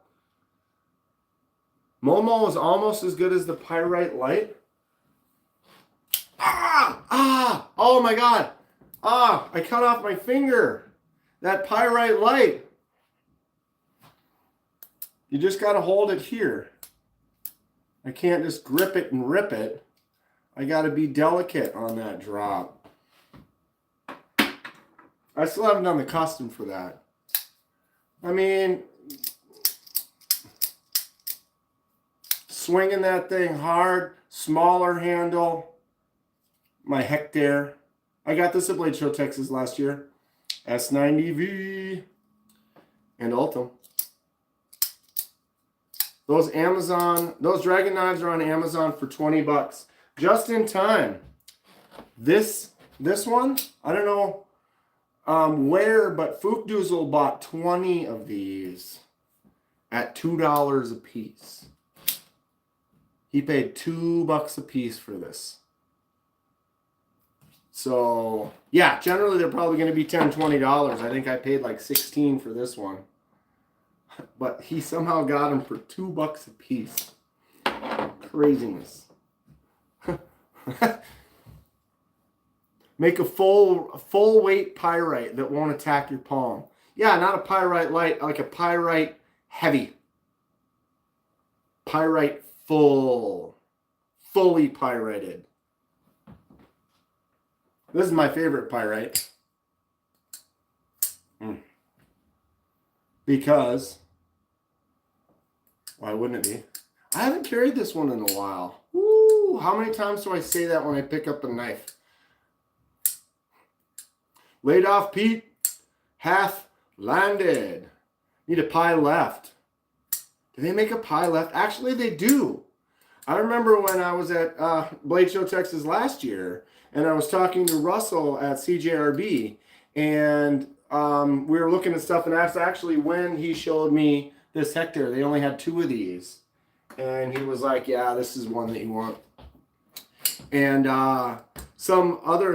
Momo is almost as good as the Pyrite Light. Oh my God. I cut off my finger. That Pyrite Light. You just got to hold it here. I can't just grip it and rip it. I got to be delicate on that drop. I still haven't done the custom for that. I mean, swinging that thing hard, smaller handle. My Hectare. I got this at Blade Show, Texas last year. S90V and Ultim. Those Dragon knives are on Amazon for 20 bucks. Just in time. This one, I don't know where, but Fookdoozle bought 20 of these at $2 a piece. He paid $2 a piece for this. So, yeah, generally they're probably going to be $10, $20. I think I paid like $16 for this one. But he somehow got them for $2 a piece. Craziness. Make a full weight pyrite that won't attack your palm. Yeah, not a Pyrite Light, like a Pyrite Heavy. Pyrite fully pyrited. This is my favorite pyrite. Because, why wouldn't it be? I haven't carried this one in a while. Woo! How many times do I say that when I pick up a knife? Laid off Pete. Half landed. Need a pie left. Do they make a pie left? Actually, they do. I remember when I was at Blade Show, Texas last year, and I was talking to Russell at CJRB, and we were looking at stuff, and that's actually when he showed me this Hector. They only had 2 of these. And he was like, yeah, this is one that you want. And a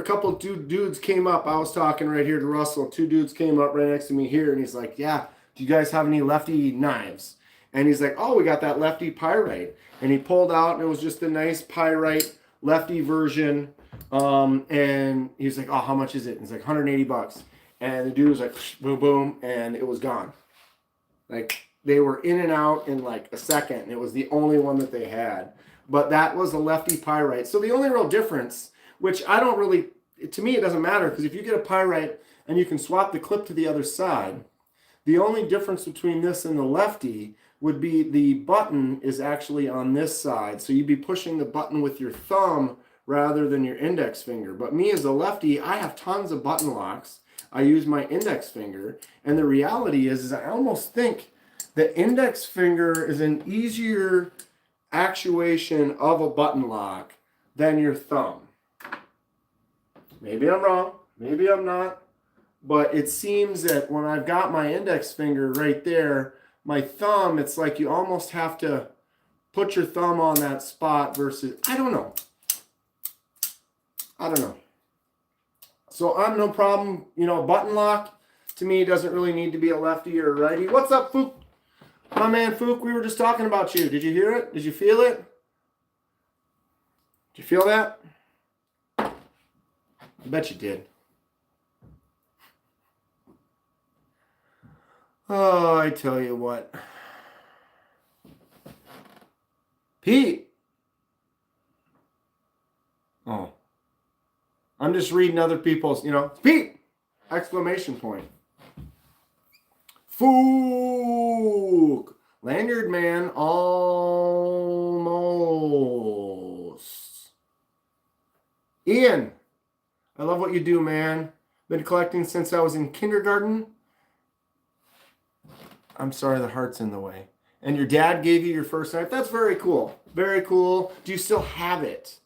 couple dudes came up. I was talking right here to Russell. 2 dudes came up right next to me here. And he's like, yeah, do you guys have any lefty knives? And he's like, oh, we got that lefty pyrite. And he pulled out, and it was just a nice pyrite lefty version. And he's like, oh, how much is it? And he's like, $180. And the dude was like, boom, boom, and it was gone. Like, they were in and out in like a second. And it was the only one that they had. But that was a lefty pyrite. So the only real difference, which I don't really, to me it doesn't matter, because if you get a pyrite and you can swap the clip to the other side, the only difference between this and the lefty would be the button is actually on this side. So you'd be pushing the button with your thumb rather than your index finger. But me as a lefty, I have tons of button locks. I use my index finger. And the reality is I almost think the index finger is an easier actuation of a button lock than your thumb. Maybe I'm wrong. Maybe I'm not. But it seems that when I've got my index finger right there, my thumb, it's like you almost have to put your thumb on that spot versus, I don't know. So I'm no problem, button lock to me doesn't really need to be a lefty or a righty. What's up, Fook? My man Fook, we were just talking about you. Did you hear it? Did you feel it? Did you feel that? I bet you did. Oh, I tell you what. Pete. Oh. I'm just reading other people's, Pete! Exclamation point. Fook. Lanyard man almost. Ian. I love what you do, man. Been collecting since I was in kindergarten. I'm sorry, the heart's in the way. And your dad gave you your first knife? That's very cool. Very cool. Do you still have it?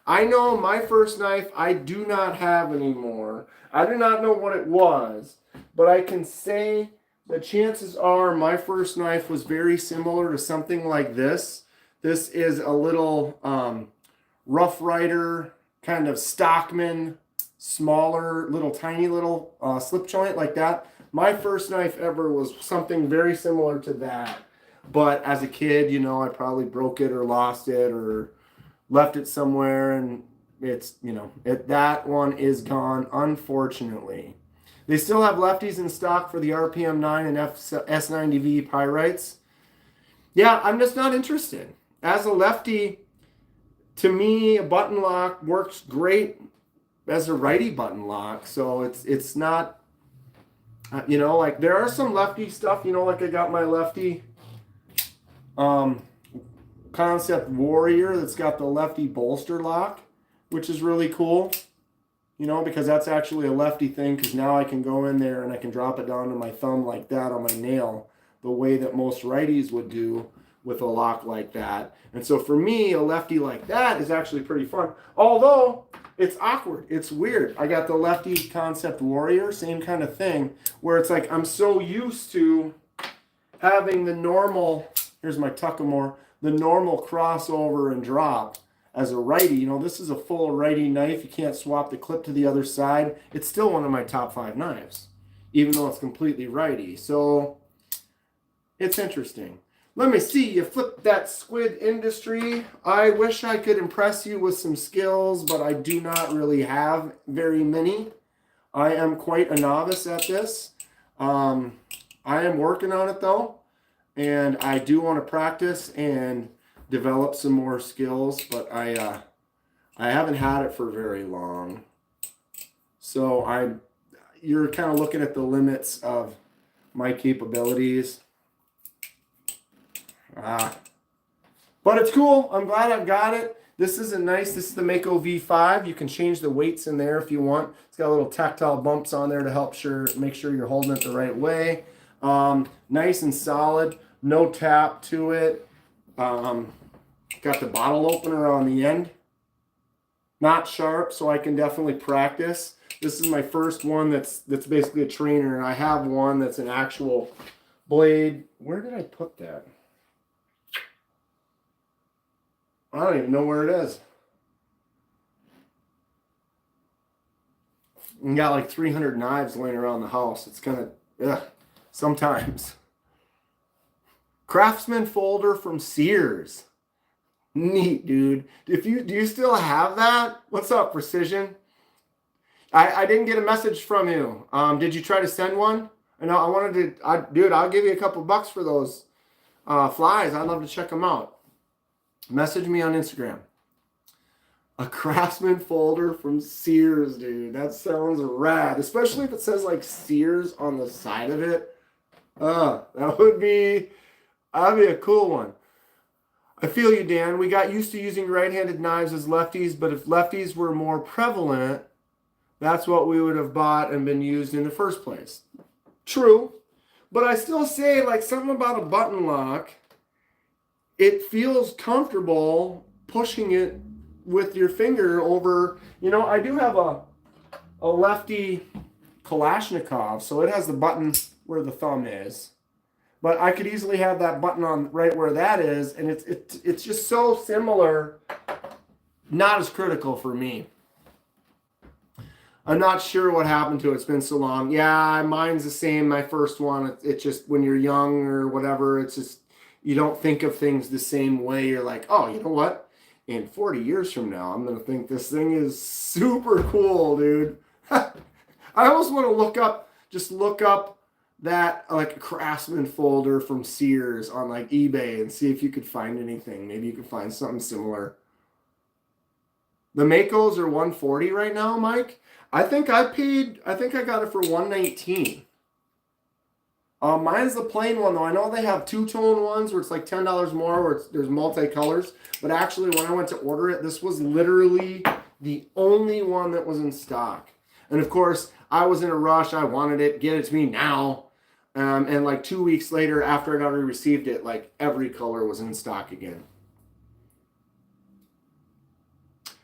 I know my first knife I do not have anymore. I do not know what it was, but I can say the chances are my first knife was very similar to something like this. This is a little Rough Rider, kind of Stockman, smaller, tiny little slip joint like that. My first knife ever was something very similar to that. But as a kid, I probably broke it or lost it or left it somewhere, and it's, that one is gone, unfortunately. They still have lefties in stock for the RPM 9 and S90V pyrites. Yeah, I'm just not interested. As a lefty, to me, a button lock works great as a righty button lock. So it's not, like there are some lefty stuff, like I got my lefty Concept Warrior that's got the lefty bolster lock, which is really cool, because that's actually a lefty thing, because now I can go in there and I can drop it down to my thumb like that on my nail, the way that most righties would do with a lock like that. And so for me, a lefty like that is actually pretty fun, although it's awkward. It's weird. I got the lefty Concept Warrior, same kind of thing, where it's like I'm so used to having the normal, here's my Tuckamore, the normal crossover and drop as a righty. This is a full righty knife. You can't swap the clip to the other side. It's still one of my top 5 knives, even though it's completely righty. So it's interesting. Let me see. You flipped that squid industry. I wish I could impress you with some skills, but I do not really have very many. I am quite a novice at this. I am working on it though, and I do want to practice and develop some more skills, but I haven't had it for very long. So you're kind of looking at the limits of my capabilities. But it's cool. I'm glad I've got it. This is this is the Mako V5. You can change the weights in there if you want. It's got little tactile bumps on there to help make sure you're holding it the right way. Nice and solid. No tap to it. Got the bottle opener on the end. Not sharp, so I can definitely practice. This is my first one that's basically a trainer, and I have one that's an actual blade. Where did I put that? I don't even know where it is. And got like 300 knives laying around the house. It's kind of, sometimes. Craftsman folder from Sears. Neat, dude. Do you still have that? What's up, Precision? I didn't get a message from you. Did you try to send one? I wanted to. Dude, I'll give you a couple bucks for those flies. I'd love to check them out. Message me on Instagram. A Craftsman folder from Sears, dude. That sounds rad. Especially if it says like Sears on the side of it. That'd be a cool one. I feel you, Dan. We got used to using right-handed knives as lefties, but if lefties were more prevalent, that's what we would have bought and been used in the first place. True. But I still say, like, something about a button lock, it feels comfortable pushing it with your finger over. I do have a lefty Kalashnikov, so it has the button where the thumb is. But I could easily have that button on right where that is, and it's just so similar, not as critical for me. I'm not sure what happened to it. It's been so long. Yeah, mine's the same, my first one. It's just when you're young or whatever, it's just, you don't think of things the same way. You're like, oh, you know what? In 40 years from now, I'm going to think this thing is super cool, dude. I almost want to look up that like a Craftsman folder from Sears on like eBay and see if you could find anything. Maybe you could find something similar. The Makos are $140 right now, Mike. I think I got it for $119. Mine's the plain one though. I know they have two-tone ones where it's like $10 more, where there's multicolors. But actually, when I went to order it, this was literally the only one that was in stock. And of course, I was in a rush. I wanted it. Get it to me now. And like 2 weeks later, after I'd already received it, like every color was in stock again.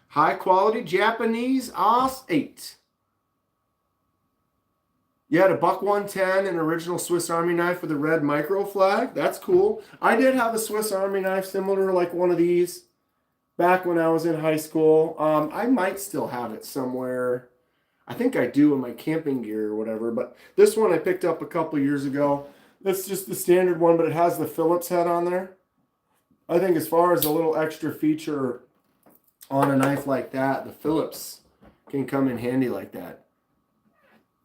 High quality Japanese Os 8. You had a buck 110, an original Swiss Army knife with a red micro flag. That's cool. I did have a Swiss Army knife similar to like one of these back when I was in high school. I might still have it somewhere. I think I do in my camping gear or whatever, but this one I picked up a couple years ago. That's just the standard one, but it has the Phillips head on there. I think as far as a little extra feature on a knife like that, the Phillips can come in handy like that.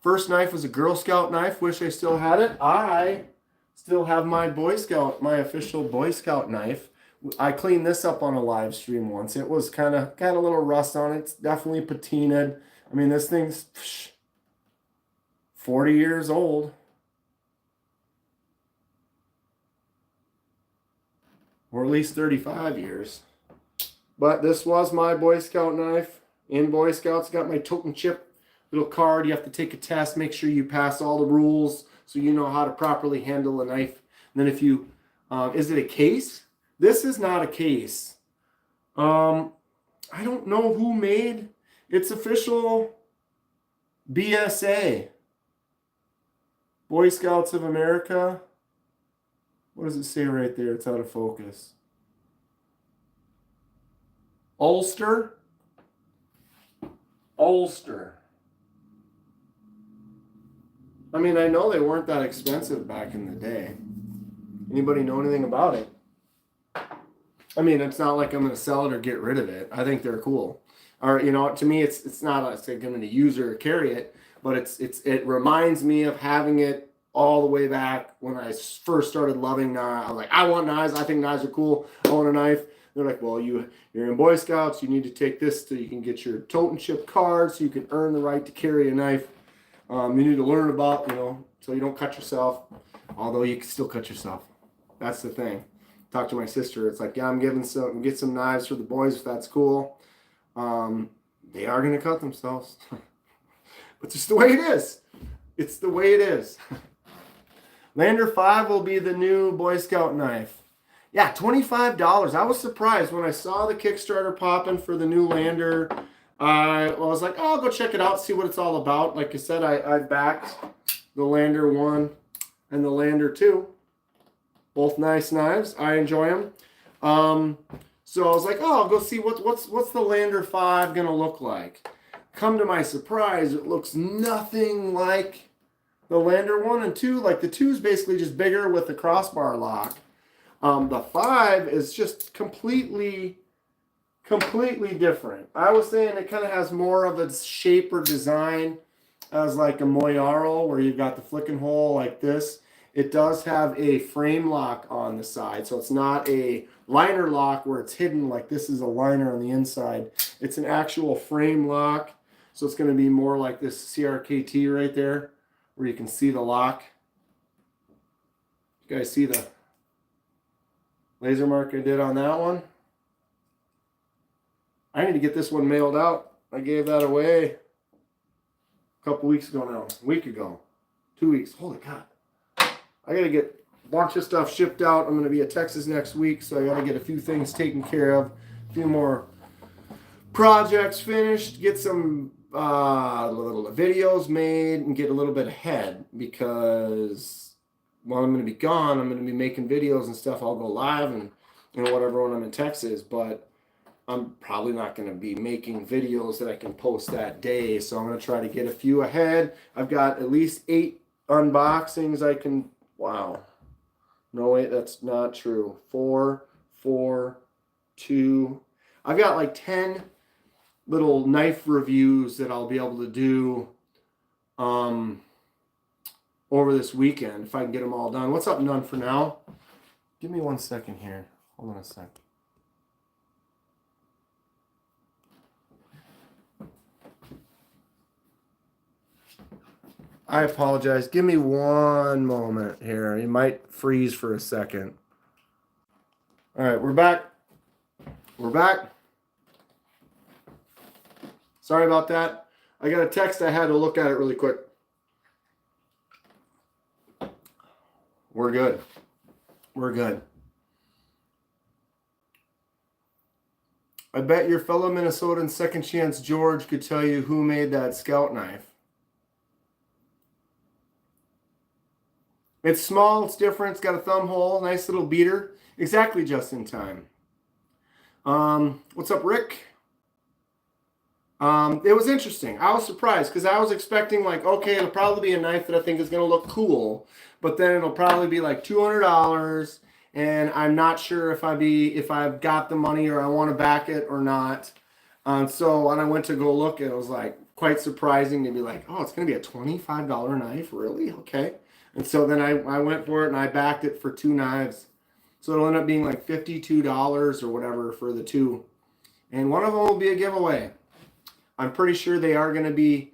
First knife was a Girl Scout knife. Wish I still had it. I still have my my official Boy Scout knife. I cleaned this up on a live stream once. It was kind of a little rust on it. It's definitely patinaed. I mean, this thing's 40 years old. Or at least 35 years. But this was my Boy Scout knife. In Boy Scouts, got my totem chip little card. You have to take a test, make sure you pass all the rules so you know how to properly handle a knife. And then if you, is it a case? This is not a case. I don't know who made. It's official BSA. Boy Scouts of America. What does it say right there? It's out of focus. Ulster. I mean, I know they weren't that expensive back in the day. Anybody know anything about it? I mean, it's not like I'm going to sell it or get rid of it. I think they're cool. Or, to me, it's not like I'm going to use or carry it, but it reminds me of having it all the way back when I first started loving knives. I was like, I want knives. I think knives are cool. I want a knife. They're like, well, you're in Boy Scouts. You need to take this so you can get your totem chip card so you can earn the right to carry a knife. You need to learn about, so you don't cut yourself. Although you can still cut yourself. That's the thing. Talk to my sister. It's like, yeah, I'm get some knives for the boys if that's cool. They are going to cut themselves. But just the way it is. It's the way it is. Lander 5 will be the new Boy Scout knife. Yeah, $25. I was surprised when I saw the Kickstarter popping for the new Lander. I was like, oh, I'll go check it out, see what it's all about. Like I said, I backed the Lander 1. and the Lander too. Both nice knives. I enjoy them. So I was like, oh, I'll go see what's the Lander 5 gonna look like. Come to my surprise, it looks nothing like the Lander 1 and 2. Like the 2 is basically just bigger with the crossbar lock. The 5 is just completely different. I was saying it kind of has more of a shape or design as like a Moyaro, where you've got the flicking hole like this. It does have a frame lock on the side, so it's not a liner lock where it's hidden like this is a liner on the inside. It's an actual frame lock, so it's going to be more like this CRKT right there, where you can see the lock. You guys see the laser mark I did on that one? I need to get this one mailed out. I gave that away a couple weeks ago now. A week ago. 2 weeks. Holy God. I got to get a bunch of stuff shipped out. I'm going to be at Texas next week, so I got to get a few things taken care of. A few more projects finished. Get some little videos made and get a little bit ahead, because while I'm going to be gone, I'm going to be making videos and stuff. I'll go live and whatever when I'm in Texas, but I'm probably not going to be making videos that I can post that day, so I'm going to try to get a few ahead. I've got at least 8 unboxings I can... Wow. No, wait, that's not true. 4, 4, 2... I've got like 10 little knife reviews that I'll be able to do over this weekend, if I can get them all done. What's up, None, for now? Give me 1 second here. Hold on a sec. I apologize. Give me 1 moment here. You might freeze for a second. All right, we're back. We're back. Sorry about that. I got a text. I had to look at it really quick. We're good. We're good. I bet your fellow Minnesotan Second Chance George could tell you who made that Scout knife. It's small, it's different, it's got a thumb hole, nice little beater. Exactly just in time. What's up, Rick? It was interesting. I was surprised because I was expecting like, okay, it'll probably be a knife that I think is going to look cool, but then it'll probably be like $200, and I'm not sure if I've got the money or I want to back it or not. So when I went to go look, it was like quite surprising to be like, oh, it's going to be a $25 knife, really? Okay. And so then I went for it and I backed it for 2 knives. So it'll end up being like $52 or whatever for the 2. And one of them will be a giveaway. I'm pretty sure they are going to be,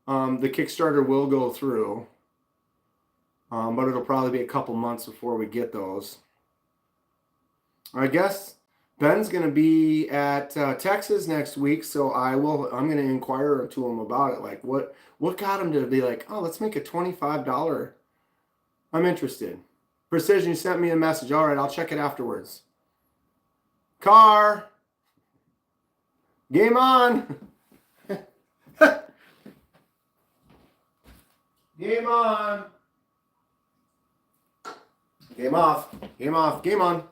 the Kickstarter will go through. But it'll probably be a couple months before we get those. I guess Ben's going to be at Texas next week, so I'm going to inquire to him about it. Like, what got him to be like, oh, let's make a $25. I'm interested. Precision, you sent me a message. All right, I'll check it afterwards. Car. Game on. Game on. Game off. Game off. Game on.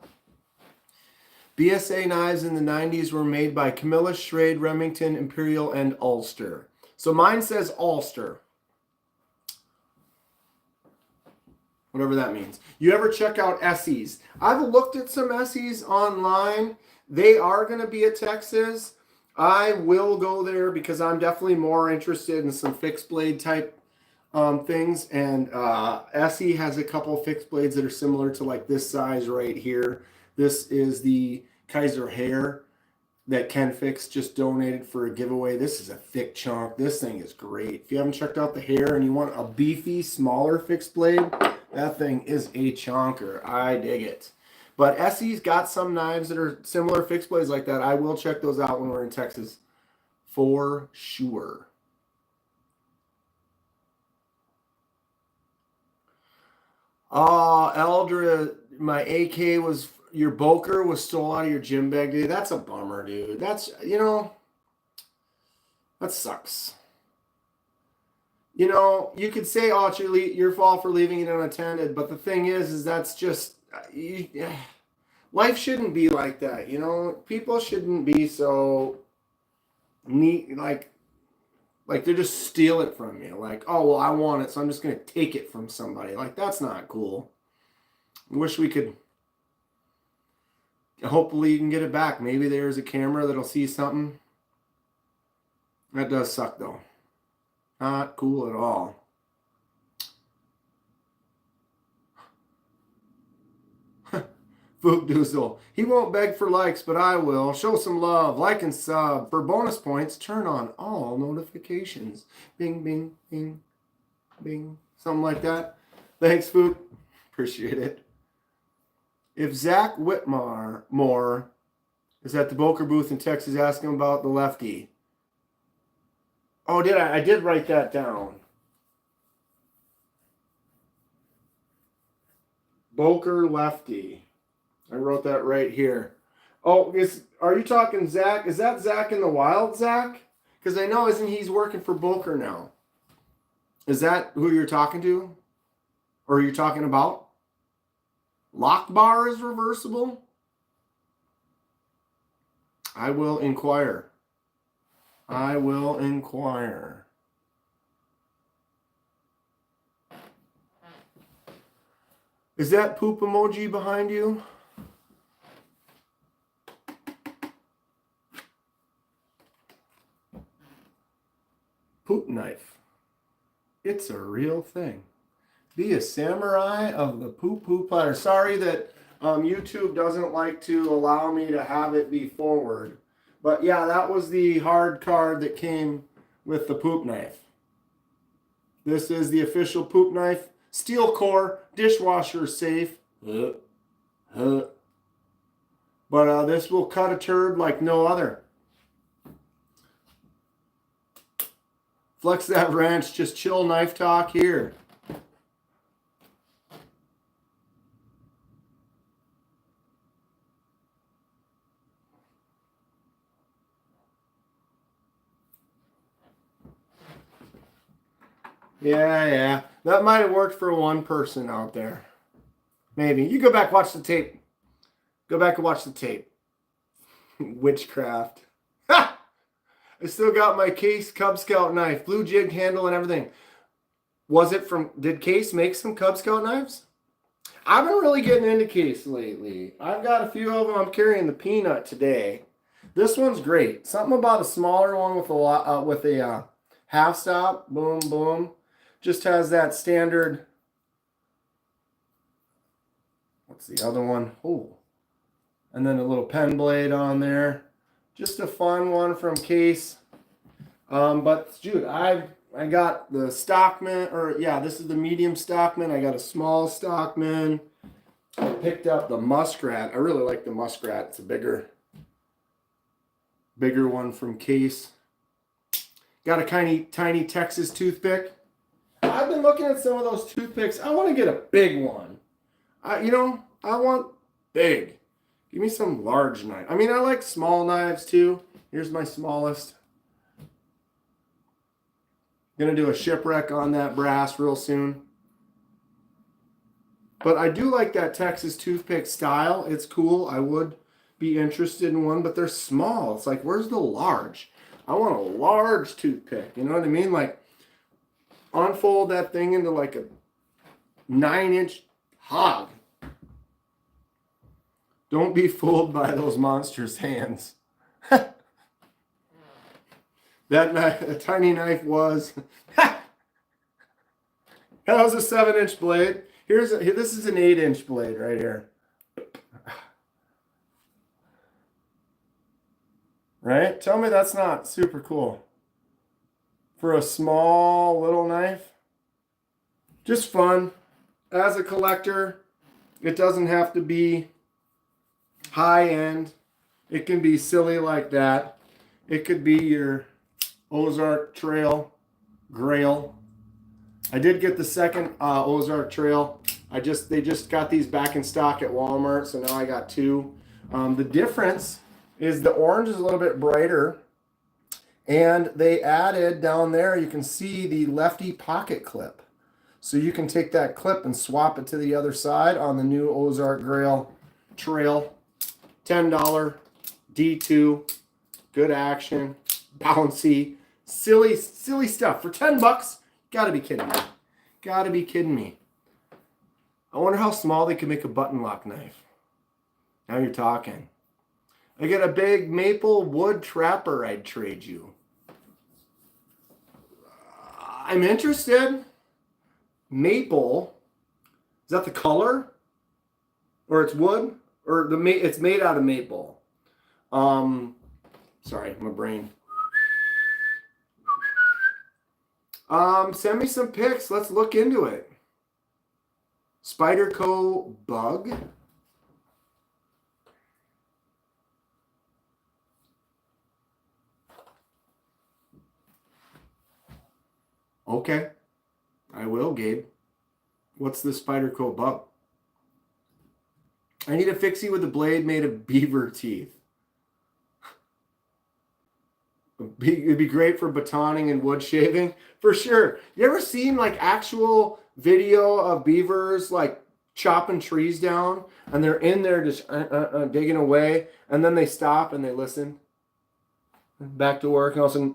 BSA knives in the 90s were made by Camilla, Schrade, Remington, Imperial, and Ulster. So mine says Ulster. Whatever that means. You ever check out Essie's? I've looked at some Essie's online. They are going to be at Texas. I will go there because I'm definitely more interested in some fixed blade type things. And Essie has a couple fixed blades that are similar to like this size right here. This is the Kaiser hair that Ken Fix just donated for a giveaway. This is a thick chunk. This thing is great. If you haven't checked out the hair and you want a beefy, smaller fixed blade, that thing is a chonker. I dig it. But Essie's got some knives that are similar fixed blades like that. I will check those out when we're in Texas for sure. Eldra, my AK was, your Boker was stolen out of your gym bag, dude. That's a bummer, dude. That's, that sucks. you know, you could say, oh, it's your fault for leaving it unattended, but the thing is that's just, life shouldn't be like that, you know? People shouldn't be so neat, like they just steal it from you. Like, oh, well, I want it, so I'm just going to take it from somebody. Like, that's not cool. I wish we could, hopefully you can get it back. Maybe there's a camera that'll see something. That does suck, though. Not cool at all. Fook Doozle. He won't beg for likes, but I will. Show some love. Like and sub. For bonus points, turn on all notifications. Bing, bing, bing, bing. Something like that. Thanks, Fook. Appreciate it. If Zach Whitmore is at the Boker booth in Texas asking about the lefty. Oh, did I? I did write that down. Boker lefty. I wrote that right here. Oh, are you talking Zach? Is that Zach in the Wild, Zach? Because I know he's working for Boker now. Is that who you're talking to? Or are you talking about? Lock bar is reversible? I will inquire. I will inquire. Is that poop emoji behind you? Poop knife. It's a real thing. Be a samurai of the poo-poo platter. Sorry that YouTube doesn't like to allow me to have it be forward. But yeah, that was the hard card that came with the poop knife. This is the official poop knife. Steel core, dishwasher safe. But this will cut a turd like no other. Flex that wrench, just chill knife talk here. Yeah. That might have worked for one person out there. Maybe. You go back, watch the tape. Go back and watch the tape. Witchcraft. Ha! I still got my Case Cub Scout knife. Blue jig handle and everything. Did Case make some Cub Scout knives? I've been really getting into Case lately. I've got a few of them. I'm carrying the Peanut today. This one's great. Something about a smaller one with a half stop. Boom, boom. Just has that standard. What's the other one? Oh. And then a little pen blade on there. Just a fun one from Case. But dude, I got the Stockman, this is the medium Stockman. I got a small Stockman. I picked up the Muskrat. I really like the Muskrat. It's a bigger one from Case. Got a tiny Texas toothpick. I've been looking at some of those toothpicks. I want to get a big one. I want big. Give me some large knife. I mean, I like small knives too. Here's my smallest. Gonna do a shipwreck on that brass real soon. But I do like that Texas toothpick style. It's cool. I would be interested in one, but they're small. It's like, where's the large? I want a large toothpick. You know what I mean? Like, unfold that thing into like a 9-inch hog. Don't be fooled by those monsters' hands. That tiny knife was. That was a 7-inch blade. This is an 8-inch blade right here. Right? Tell me that's not super cool. For a small little knife. Just fun. As a collector, it doesn't have to be high end. It can be silly like that. It could be your Ozark Trail Grail. I did get the second Ozark Trail. They just got these back in stock at Walmart, so now I got two. The difference is the orange is a little bit brighter, And they added down there, you can see the lefty pocket clip. So you can take that clip and swap it to the other side on the new Ozark Grail Trail. $10 D2, good action, bouncy, silly stuff. For 10 bucks, gotta be kidding me. Gotta be kidding me. I wonder how small they can make a button lock knife. Now you're talking. I get a big maple wood trapper, I'd trade you. I'm interested. Maple, is that the color? Or it's wood? Or it's made out of maple. Sorry, my brain. Send me some pics. Let's look into it. Spyderco bug. Okay, I will, Gabe. What's the Spyderco bug? I need a fixie with a blade made of beaver teeth. It'd be great for batoning and wood shaving, for sure. You ever seen like actual video of beavers like chopping trees down, and they're in there just digging away, and then they stop and they listen? Back to work, and all of a sudden,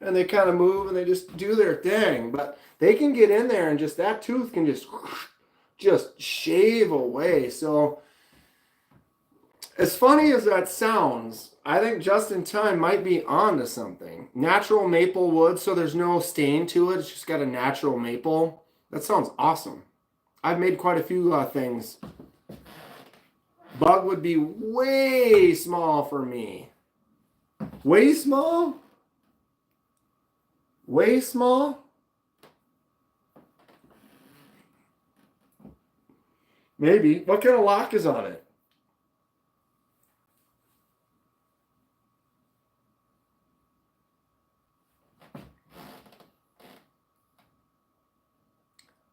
and they kind of move and they just do their thing. But they can get in there and just that tooth can just shave away. So as funny as that sounds, I think Just in Time might be onto something. Natural maple wood, so there's no stain to it. It's just got a natural maple. That sounds awesome. I've made quite a few things. Bug would be way small for me. Way small? Way small? Maybe. What kind of lock is on it?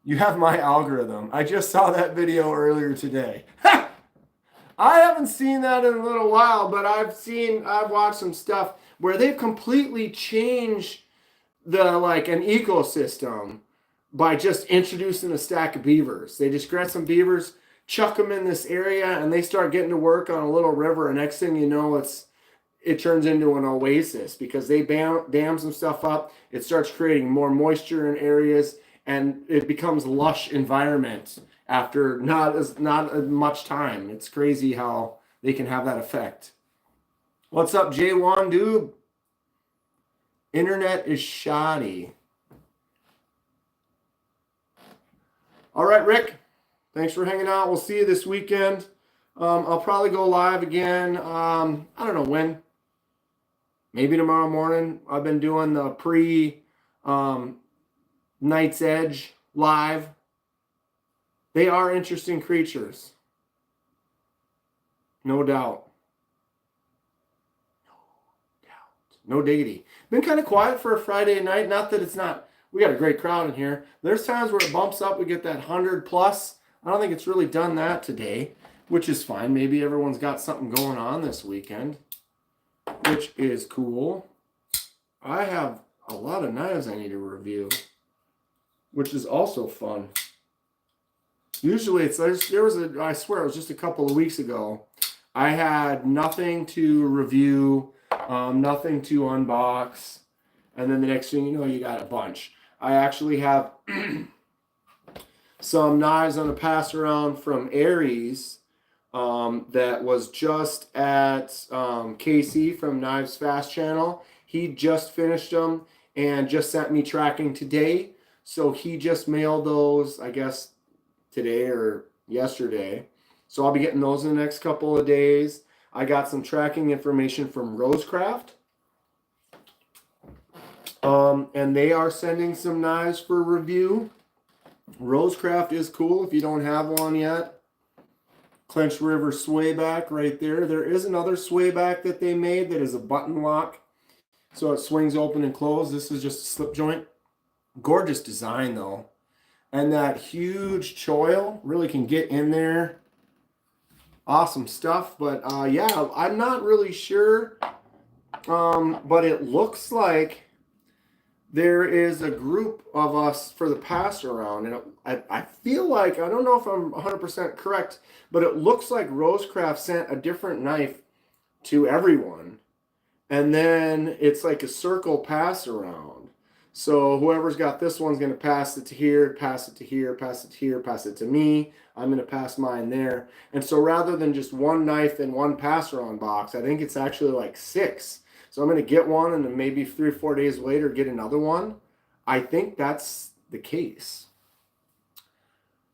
You have my algorithm. I just saw that video earlier today. I haven't seen that in a little while, but I've watched some stuff where they've completely changed an ecosystem by just introducing a stack of beavers. They just grab some beavers, chuck them in this area, and they start getting to work on a little river. And next thing you know, it turns into an oasis because they dam some stuff up. It starts creating more moisture in areas, and it becomes lush environment after not as much time. It's crazy how they can have that effect. What's up, J1, dude? Internet is shoddy. All right, Rick. Thanks for hanging out. We'll see you this weekend. I'll probably go live again. I don't know when. Maybe tomorrow morning. I've been doing the Night's Edge live. They are interesting creatures. No doubt. No diggity. Been kind of quiet for a Friday night. Not that it's not. We got a great crowd in here. There's times where it bumps up. We get that 100 plus. I don't think it's really done that today, which is fine. Maybe everyone's got something going on this weekend, which is cool. I have a lot of knives I need to review, which is also fun. Usually I swear it was just a couple of weeks ago. I had nothing to review, nothing to unbox, and then the next thing you know, you got a bunch. I actually have some knives I'm going to pass around from Aries that was just at KC from Knives Fast Channel. He just finished them and just sent me tracking today. So he just mailed those, I guess, today or yesterday. So I'll be getting those in the next couple of days. I got some tracking information from Rosecraft. And they are sending some knives for review. Rosecraft is cool if you don't have one yet. Clinch River swayback right there. There is another swayback that they made that is a button lock. So it swings open and closed. This is just a slip joint. Gorgeous design though. And that huge choil really can get in there Awesome stuff. But yeah, I'm not really sure. But it looks like there is a group of us for the pass around, and I feel like, I don't know if I'm 100% correct, but it looks like Rosecraft sent a different knife to everyone, and then it's like a circle pass around. So whoever's got this one's going to pass it to here, pass it to here, pass it to here, pass it to me. I'm going to pass mine there. And so rather than just one knife in one pass around box, I think it's actually like 6. So I'm going to get one, and then maybe 3 or 4 days later get another one. I think that's the case.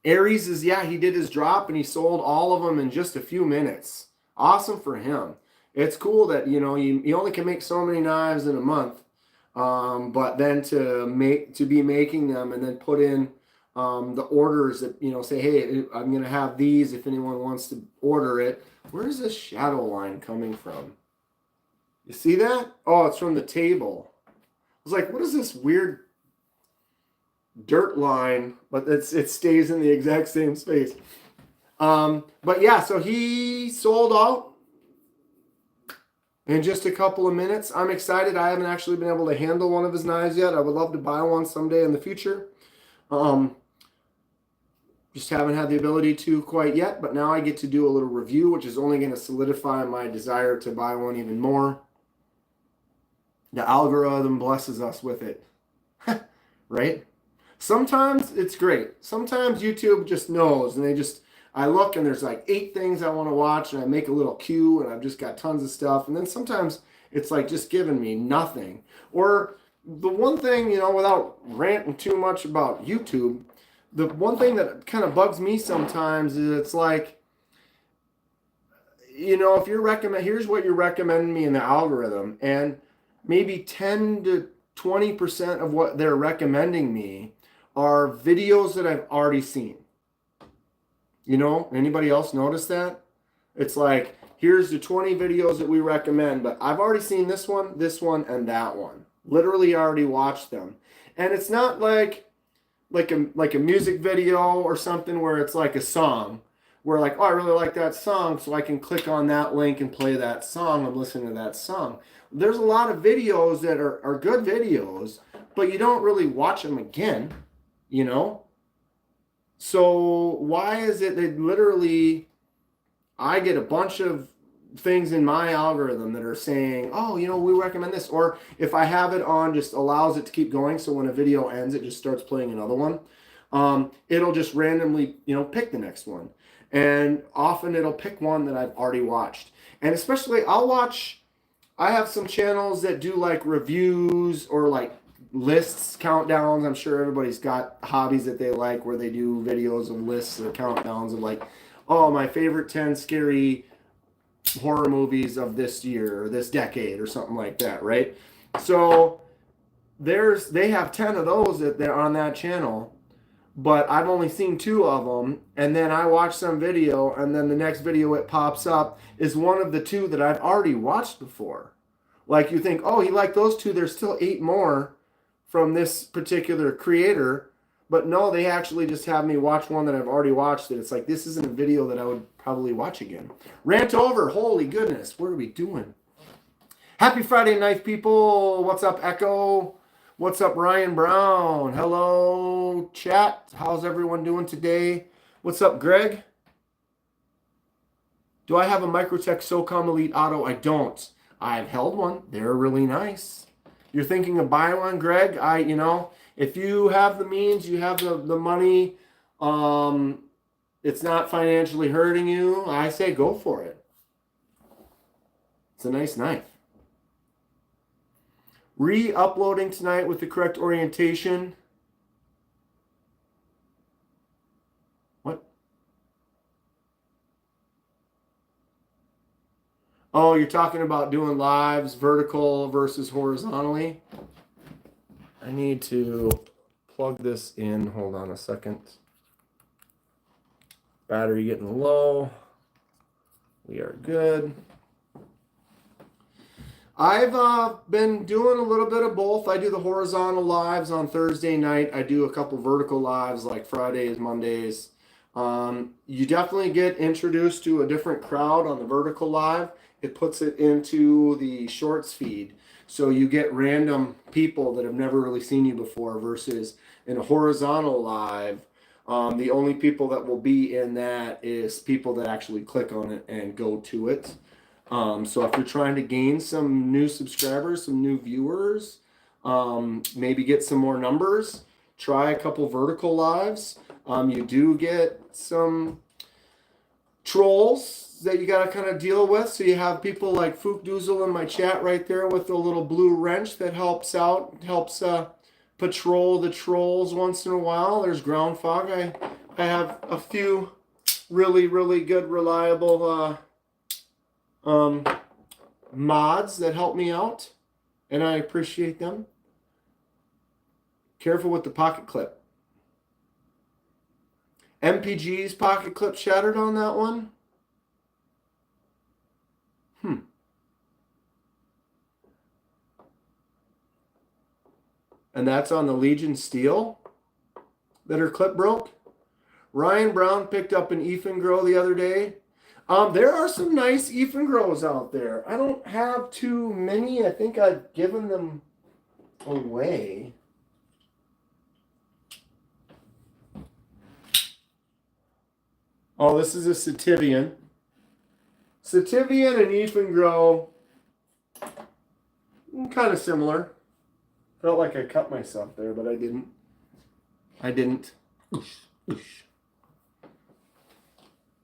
Aries is, yeah, he did his drop and he sold all of them in just a few minutes. Awesome for him. It's cool that, you know, you only can make so many knives in a month. But then to be making them and then put in the orders that, you know, say, hey, I'm going to have these if anyone wants to order it. Where is this shadow line coming from? You see that? Oh, it's from the table. I was like, what is this weird dirt line? But it stays in the exact same space. But yeah, so he sold out in just a couple of minutes. I'm excited. I haven't actually been able to handle one of his knives yet. I would love to buy one someday in the future. Just haven't had the ability to quite yet, but now I get to do a little review, which is only going to solidify my desire to buy one even more. The algorithm blesses us with it, right? Sometimes it's great. Sometimes YouTube just knows, and I look and there's like 8 things I want to watch, and I make a little queue, and I've just got tons of stuff. And then sometimes it's like just giving me nothing. Or the one thing, you know, without ranting too much about YouTube, the one thing that kind of bugs me sometimes is it's like, you know, if here's what you're recommending me in the algorithm, and maybe 10 to 20% of what they're recommending me are videos that I've already seen. You know, anybody else notice that? It's like, here's the 20 videos that we recommend, but I've already seen this one, and that one. Literally already watched them. And it's not like a music video or something where it's like a song. Where like, oh, I really like that song, so I can click on that link and play that song. I'm listening to that song. There's a lot of videos that are good videos, but you don't really watch them again, you know? So why is it that literally I get a bunch of things in my algorithm that are saying, oh, you know, we recommend this. Or if I have it on, just allows it to keep going. So when a video ends, it just starts playing another one. It'll just randomly, you know, pick the next one. And often it'll pick one that I've already watched. And especially I have some channels that do like reviews or like lists, countdowns. I'm sure everybody's got hobbies that they like where they do videos of lists or countdowns of like, oh, my favorite 10 scary horror movies of this year or this decade or something like that, right? So they have 10 of those that they're on that channel, but I've only seen 2 of them, and then I watch some video, and then the next video it pops up is one of the 2 that I've already watched before. Like you think, oh, he liked those 2, there's still 8 more from this particular creator, but no, they actually just have me watch one that I've already watched, and it's like, this isn't a video that I would probably watch again. Rant over, holy goodness, what are we doing? Happy Friday night, people. What's up, Echo? What's up, Ryan Brown? Hello, chat. How's everyone doing today? What's up, Greg? Do I have a Microtech SOCOM Elite Auto? I don't. I've held one. They're really nice. You're thinking of buying one, Greg? You know, if you have the means, you have the money, it's not financially hurting you, I say go for it. It's a nice knife. Re-uploading tonight with the correct orientation. What? Oh, you're talking about doing lives vertical versus horizontally? I need to plug this in. Hold on a second. Battery getting low. We are good. I've been doing a little bit of both. I do the horizontal lives on Thursday night. I do a couple vertical lives like Fridays, Mondays. You definitely get introduced to a different crowd on the vertical live. It puts it into the shorts feed. So you get random people that have never really seen you before versus in a horizontal live. The only people that will be in that is people that actually click on it and go to it. So if you're trying to gain some new subscribers, some new viewers, maybe get some more numbers, try a couple vertical lives. You do get some trolls that you got to kind of deal with. So you have people like Fook Doozle in my chat right there with a little blue wrench that helps patrol the trolls once in a while. There's Ground Fog. I have a few really, really good, reliable mods that help me out, and I appreciate them. Careful with the pocket clip. MPG's pocket clip shattered on that one. And that's on the Legion Steel that her clip broke. Ryan Brown picked up an Ethan Grow the other day. There are some nice Ethan Grows out there. I don't have too many. I think I've given them away. Oh, this is a Sativian. Sativian and Ethan Grow, kind of similar. Felt like I cut myself there, but I didn't.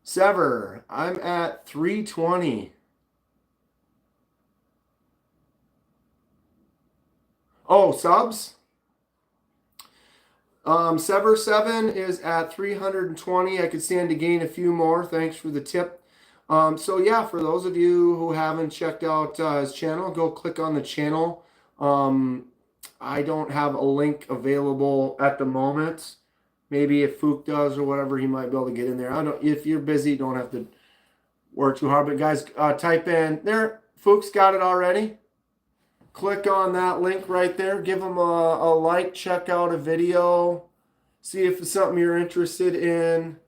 Sever, I'm at 320. Oh, subs? Sever 7 is at 320. I could stand to gain a few more. Thanks for the tip. So yeah, for those of you who haven't checked out his channel, go click on the channel. I don't have a link available at the moment. Maybe if Fook does or whatever, he might be able to get in there. I don't. If you're busy, don't have to work too hard. But guys, type in there. Fook's got it already. Click on that link right there. Give him a like. Check out a video. See if it's something you're interested in.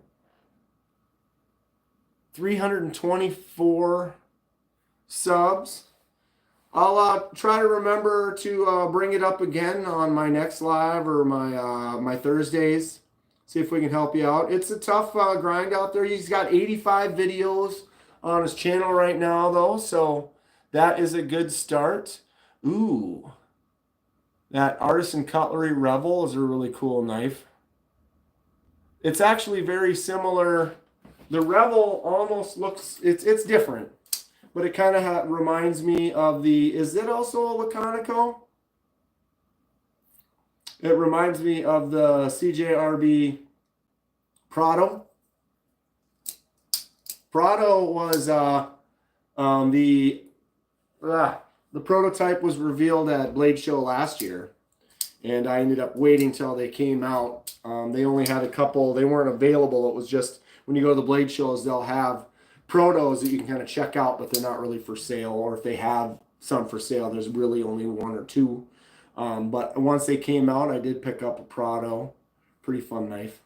324 subs. I'll try to remember to bring it up again on my next live or my Thursdays. See if we can help you out. It's a tough grind out there. He's got 85 videos on his channel right now, though, so that is a good start. Ooh, that Artisan Cutlery Rebel is a really cool knife. It's actually very similar. The Rebel almost looks, it's different. But it kind of reminds me of the, is it also a Laconico? It reminds me of the CJRB Prado. Prado was the prototype was revealed at Blade Show last year. And I ended up waiting till they came out. They only had a couple, they weren't available. It was just, when you go to the Blade shows, they'll have protos that you can kind of check out, but they're not really for sale. Or if they have some for sale, there's really only one or two. But once they came out, I did pick up a Prado. Pretty fun knife.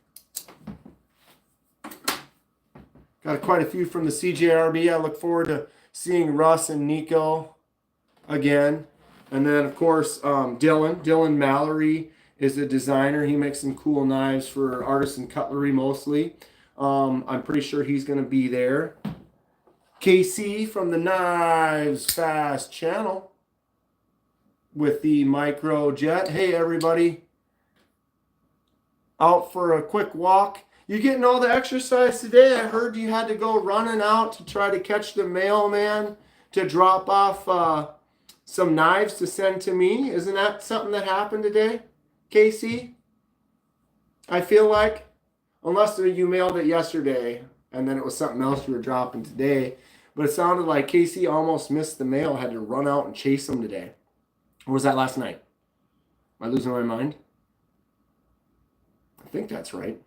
Got quite a few from the CJRB. I look forward to seeing Russ and Nico again. And then, of course, Dylan Mallory is a designer. He makes some cool knives for artisan cutlery mostly. I'm pretty sure he's going to be there. KC from the Knives Fast channel with the Micro Jet. Hey, everybody. Out for a quick walk. You getting all the exercise today? I heard you had to go running out to try to catch the mailman to drop off some knives to send to me. Isn't that something that happened today, KC? I feel like. Unless you mailed it yesterday and then it was something else you were dropping today. But it sounded like Casey almost missed the mail, had to run out and chase them today. Or was that last night? Am I losing my mind? I think that's right.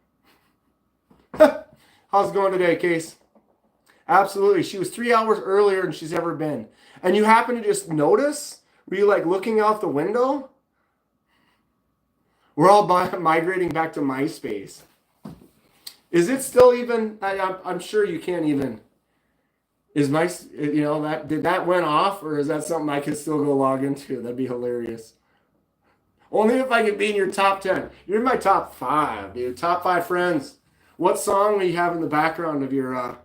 How's it going today, Case? Absolutely. She was 3 hours earlier than she's ever been. And you happen to just notice? Were you like looking out the window? We're all migrating back to MySpace. Is it still even? I'm sure you can't even. Is my, that did that went off, or is that something I can still go log into? That'd be hilarious. Only if I could be in your top 10. You're in my top 5, dude. Top 5 friends. What song do you have in the background of your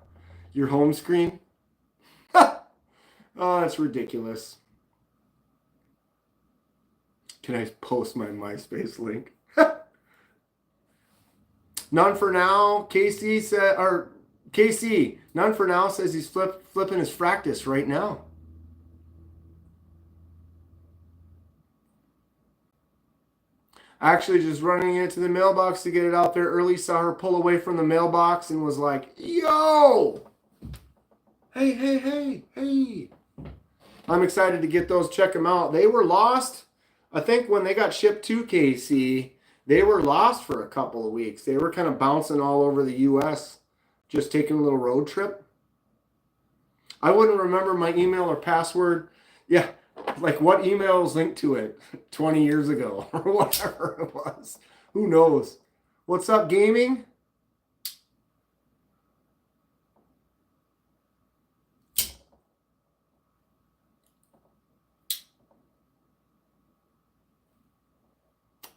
home screen? Oh, that's ridiculous. Can I post my MySpace link? None for now. KC, none for now says he's flipping his practice right now. Actually, just running it to the mailbox to get it out there early. Saw her pull away from the mailbox and was like, yo! Hey, hey, hey, hey. I'm excited to get those. Check them out. They were lost. I think when they got shipped to KC, they were lost for a couple of weeks. They were kind of bouncing all over the U.S., just taking a little road trip. I wouldn't remember my email or password. Yeah, like what email was linked to it 20 years ago or whatever it was. Who knows? What's up, gaming?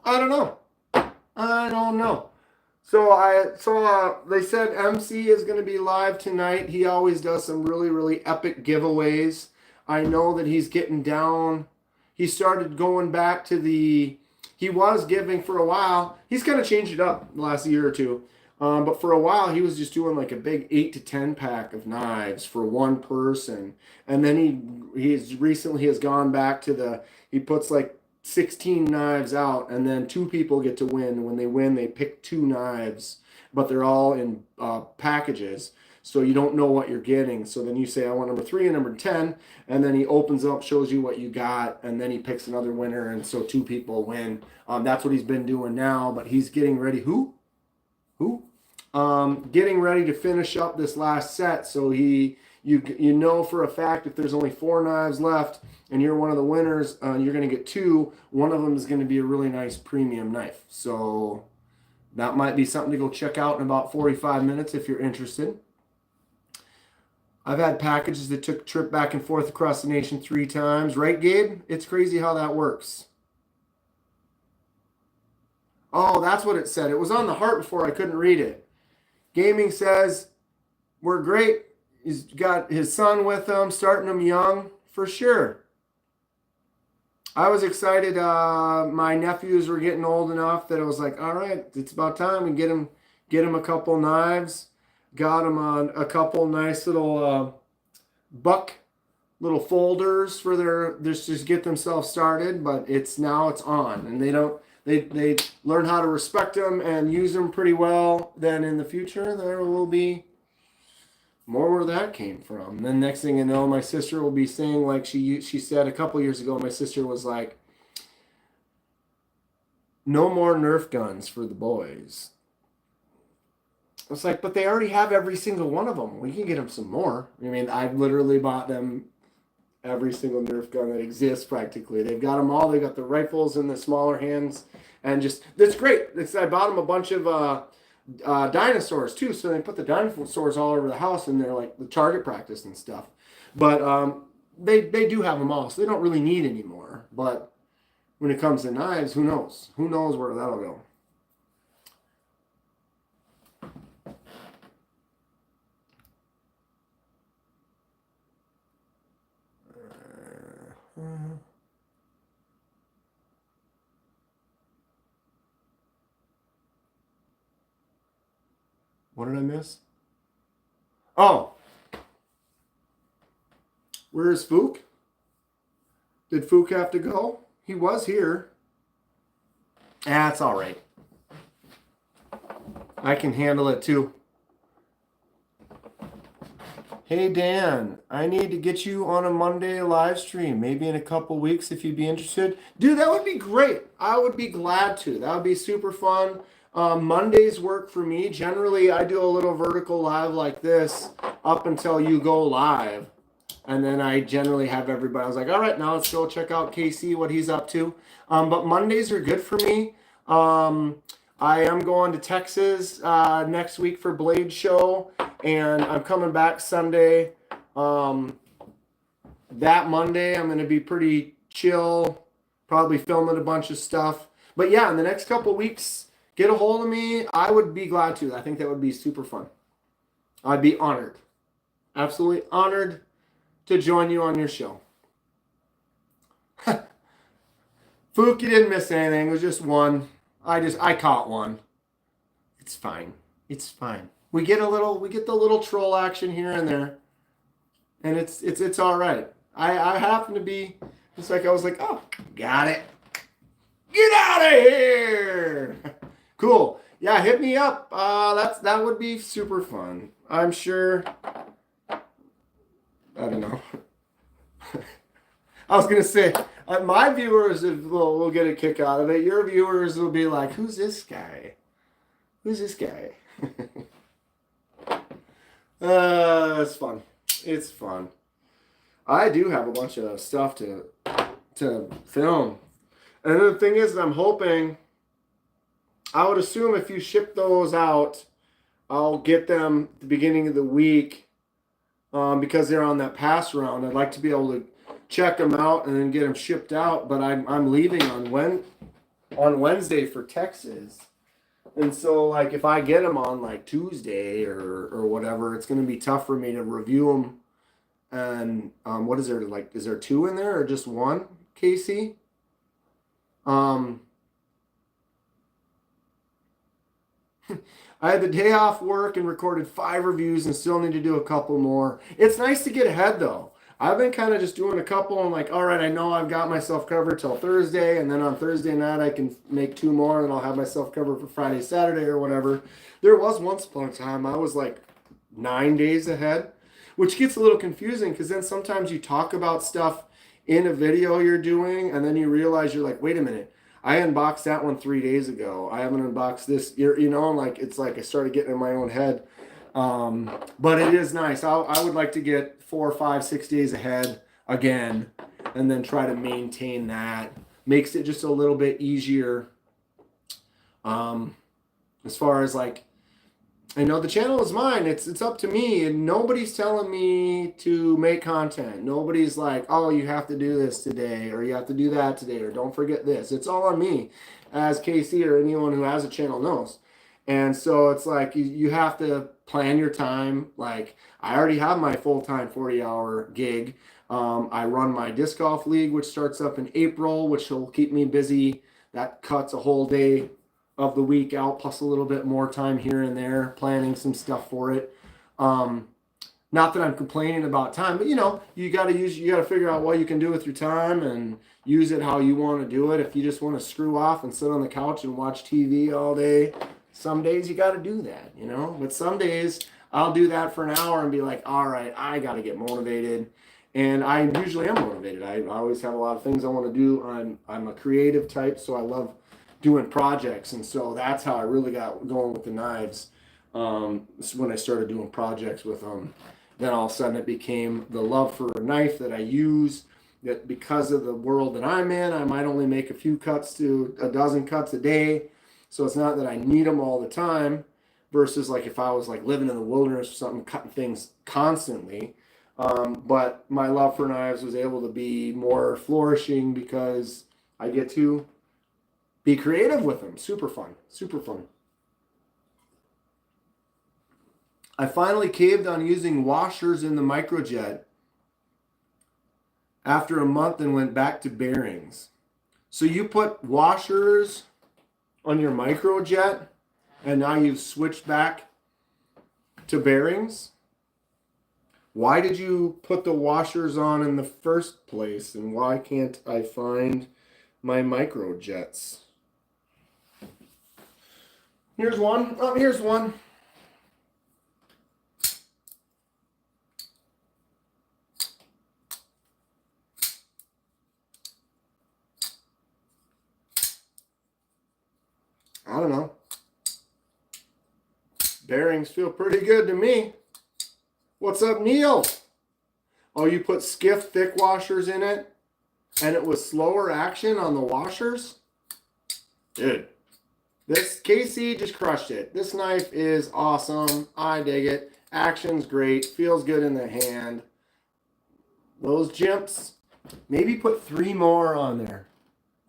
I don't know. So they said MC is going to be live tonight. He always does some really, really epic giveaways. I know that he's getting down. He started going back to he was giving for a while. He's kind of changed it up the last year or two. But for a while, he was just doing like a big 8 to 10 pack of knives for one person. And then he recently has gone back to he puts like 16 knives out, and then 2 people get to win. When they win, they pick 2 knives, but they're all in packages, so you don't know what you're getting. So then you say, I want number 3 and number 10, and then he opens up, shows you what you got, and then he picks another winner, and so 2 people win. That's what he's been doing now, but he's getting ready. Who? Getting ready to finish up this last set, so you know for a fact if there's only 4 knives left and you're one of the winners, you're going to get 2. One of them is going to be a really nice premium knife. So that might be something to go check out in about 45 minutes if you're interested. I've had packages that took a trip back and forth across the nation 3 times. Right, Gabe? It's crazy how that works. Oh, that's what it said. It was on the heart before I couldn't read it. Gaming says, we're great. He's got his son with him, starting him young, for sure. I was excited. My nephews were getting old enough that I was like, all right, it's about time we get him a couple knives. Got him on a couple nice little buck little folders for their just get themselves started. But it's on, and they learn how to respect them and use them pretty well. Then in the future there will be more where that came from. And then next thing you know, my sister will be saying, like she said a couple years ago, my sister was like, no more Nerf guns for the boys. I was like, but they already have every single one of them. We can get them some more. I mean, I've literally bought them every single Nerf gun that exists practically. They've got them all. They got the rifles in the smaller hands. And that's great. I bought them a bunch of dinosaurs too, so they put the dinosaurs all over the house, and they're like the target practice and stuff. But they do have them all, so they don't really need any more. But when it comes to knives, who knows where that'll go. What did I miss? Oh. Where is Fook? Did Fook have to go? He was here. That's all right. I can handle it too. Hey Dan, I need to get you on a Monday live stream, maybe in a couple weeks if you'd be interested. Dude, that would be great. I would be glad to. That would be super fun. Mondays work for me. Generally, I do a little vertical live like this up until you go live. And then I generally have everybody. I was like, all right, now let's go check out KC, what he's up to. But Mondays are good for me. I am going to Texas next week for Blade Show, and I'm coming back Sunday. That Monday, I'm going to be pretty chill, probably filming a bunch of stuff. But yeah, in the next couple weeks, get a hold of me. I would be glad to. I think that would be super fun. I'd be honored. Absolutely honored to join you on your show. Fook, you didn't miss anything. It was just one. I caught one. It's fine. It's fine. We get the little troll action here and there. And it's all right. I happen to be, it's like I was like, oh, got it. Get out of here. Cool. Yeah, hit me up. That would be super fun. I'm sure. I don't know. I was gonna say my viewers will get a kick out of it. Your viewers will be like, "Who's this guy? Who's this guy?" It's fun. It's fun. I do have a bunch of stuff to film, and the thing is, I'm hoping. I would assume if you ship those out, I'll get them at the beginning of the week, because they're on that pass round. I'd like to be able to check them out and then get them shipped out. But I'm leaving on Wednesday for Texas, and so like if I get them on like Tuesday or whatever, it's going to be tough for me to review them. And what is there, like? Is there 2 in there or just 1, Casey? I had the day off work and recorded 5 reviews and still need to do a couple more. It's nice to get ahead though. I've been kind of just doing a couple and like, all right, I know I've got myself covered till Thursday, and then on Thursday night I can make 2 more and I'll have myself covered for Friday, Saturday or whatever. There was once upon a time I was like 9 days ahead, which gets a little confusing because then sometimes you talk about stuff in a video you're doing and then you realize you're like, wait a minute. I unboxed that one 3 days ago. I haven't unboxed this, like it's like I started getting in my own head. But it is nice. I would like to get 4, 5, 6 days ahead again, and then try to maintain that. Makes it just a little bit easier. As far as like, I know the channel is mine. It's up to me, and nobody's telling me to make content. Nobody's like, oh, you have to do this today, or you have to do that today, or don't forget this. It's all on me, as KC or anyone who has a channel knows. And so it's like you have to plan your time. Like I already have my full-time 40-hour gig. I run my disc golf league, which starts up in April, which will keep me busy. That cuts a whole day of the week out, plus a little bit more time here and there, planning some stuff for it. Not that I'm complaining about time, but you got to figure out what you can do with your time and use it how you want to do it. If you just want to screw off and sit on the couch and watch TV all day, some days you got to do that, but some days I'll do that for an hour and be like, all right, I got to get motivated. And I usually am motivated. I always have a lot of things I want to do. I'm a creative type, so I love doing projects, and so that's how I really got going with the knives. When I started doing projects with them, then all of a sudden it became the love for a knife that I use. That because of the world that I'm in, I might only make a few cuts to a dozen cuts a day, so it's not that I need them all the time. Versus like if I was like living in the wilderness or something, cutting things constantly. But my love for knives was able to be more flourishing because I get to be creative with them. Super fun. Super fun. I finally caved on using washers in the microjet after a month and went back to bearings. So you put washers on your microjet and now you've switched back to bearings? Why did you put the washers on in the first place, and why can't I find my microjets? Here's one. Oh, here's one. I don't know. Bearings feel pretty good to me. What's up, Neil? Oh, you put Skiff thick washers in it, and it was slower action on the washers? Dude, This KC just crushed it. This knife is awesome. I dig it. Action's great. Feels good in the hand. Those jimps, maybe put 3 more on there.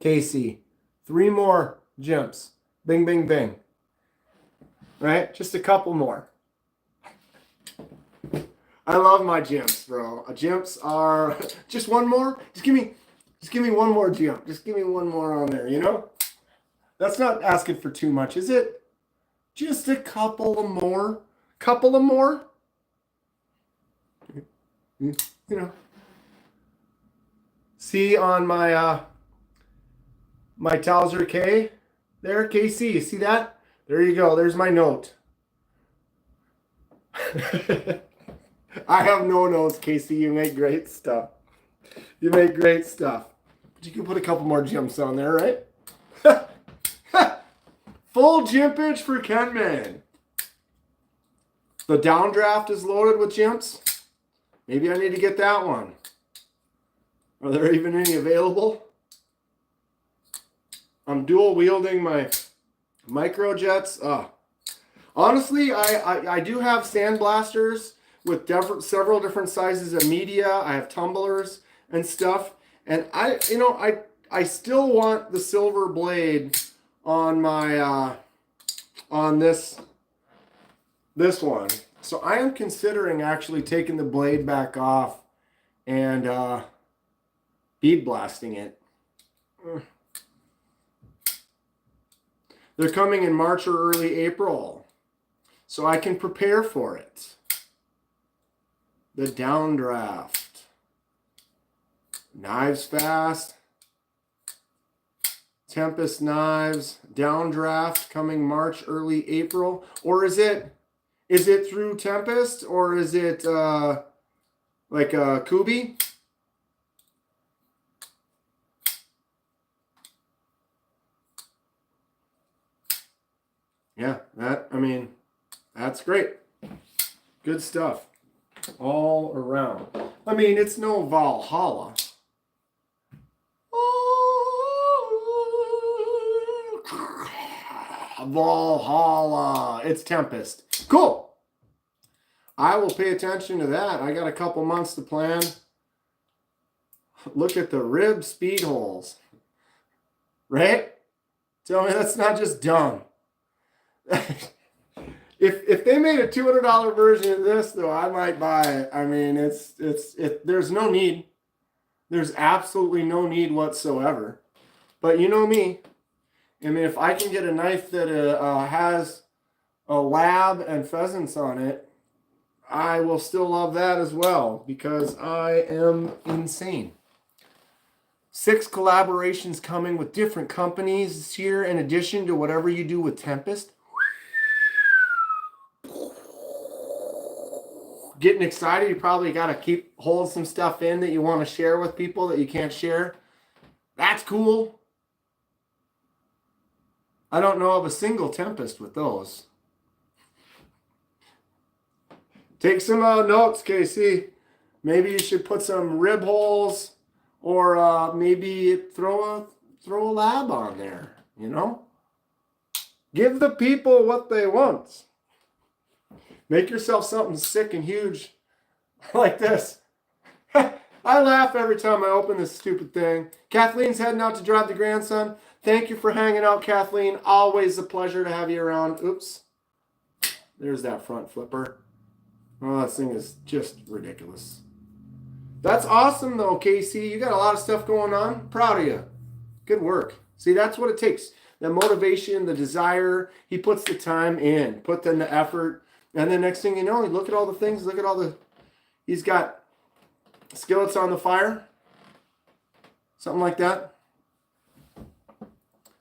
KC, 3 more jimps. Bing, bing, bing. Right? Just a couple more. I love my jimps, bro. Jimps are just one more. Just give me one more jimp. Just give me one more on there, you know? That's not asking for too much, is it? Just a couple of more. Couple of more. You know. See on my my Towser K there, KC. You see that? There you go. There's my note. I have no notes, Casey. You make great stuff. You make great stuff. But you can put a couple more jumps on there, right? Full jimpage for Kenman. The downdraft is loaded with jimps. Maybe I need to get that one. Are there even any available? I'm dual wielding my micro jets. Honestly, I do have sandblasters with several different sizes of media. I have tumblers and stuff. And I still want the silver blade on my on this one. So I am considering actually taking the blade back off and bead blasting it. They're coming in March or early April, so I can prepare for it. The downdraft. Knives fast. Tempest knives. Downdraft coming March, early April. Or is it through Tempest, or is it like a Kubi? Yeah, that's great. Good stuff all around. I mean, it's no Valhalla. Valhalla. It's Tempest. Cool. I will pay attention to that. I got a couple months to plan. Look at the rib speed holes. Right? Tell me that's not just dumb. If they made a $200 version of this, though, I might buy it. I mean, there's no need. There's absolutely no need whatsoever. But you know me. I mean, if I can get a knife that has a lab and pheasants on it, I will still love that as well, because I am insane. 6 collaborations coming with different companies this year, in addition to whatever you do with Tempest. Getting excited. You probably got to keep holding some stuff in that you want to share with people that you can't share. That's cool. I don't know of a single Tempest with those. Take some notes, KC. Maybe you should put some rib holes, or maybe throw a lab on there, you know? Give the people what they want. Make yourself something sick and huge like this. I laugh every time I open this stupid thing. Kathleen's heading out to drive the grandson. Thank you for hanging out, Kathleen. Always a pleasure to have you around. Oops. There's that front flipper. Oh, that thing is just ridiculous. That's awesome, though, KC. You got a lot of stuff going on. Proud of you. Good work. See, that's what it takes. The motivation, the desire. He puts the time in, put in the effort. And then next thing you know, look at all the things. Look at all the... He's got skillets on the fire. Something like that.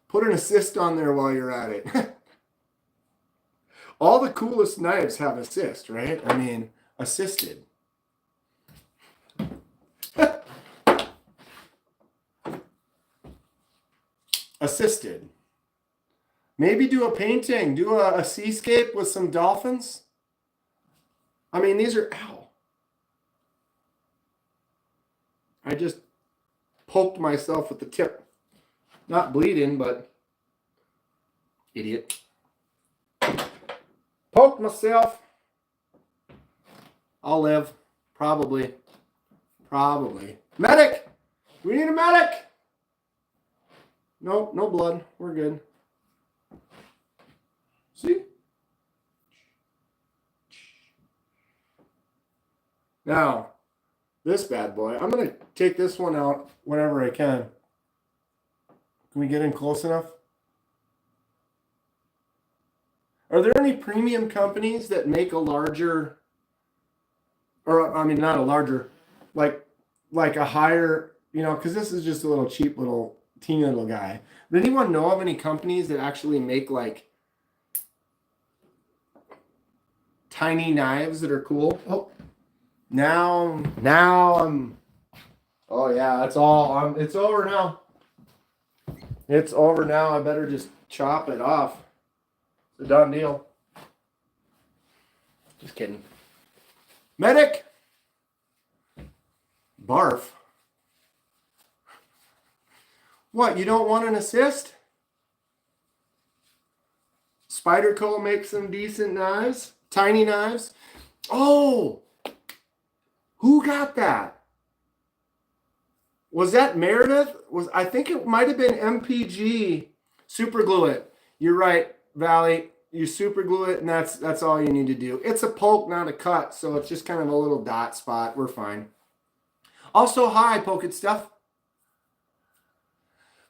Put an assist on there while you're at it. All the coolest knives have assist, right? I mean, assisted. Assisted. Maybe do a painting. Do a seascape with some dolphins. I mean, these are... Ow. I just poked myself with the tip. Not bleeding, but Idiot. Poke myself. I'll live. Probably. Medic! We need a medic! Nope, no blood. We're good. See? Now, this bad boy. I'm going to take this one out whenever I can. Can we get in close enough? Are there any premium companies that make a larger, or I mean, not a larger, like a higher, you know, because this is just a little cheap little teeny little guy. Does anyone know of any companies that actually make like tiny knives that are cool? Oh, now I'm, oh yeah, it's all, it's over now. It's over now. I better just chop it off. It's a done deal. Just kidding. Medic! Barf. What, you don't want an assist? Spyderco makes some decent knives. Tiny knives. Oh! Who got that? Was that Meredith? I think it might have been MPG. Super glue it. You're right, Valley. You super glue it, and that's all you need to do. It's a poke, not a cut, so it's just kind of a little dot spot. We're fine. Also, hi, Poke It Stuff.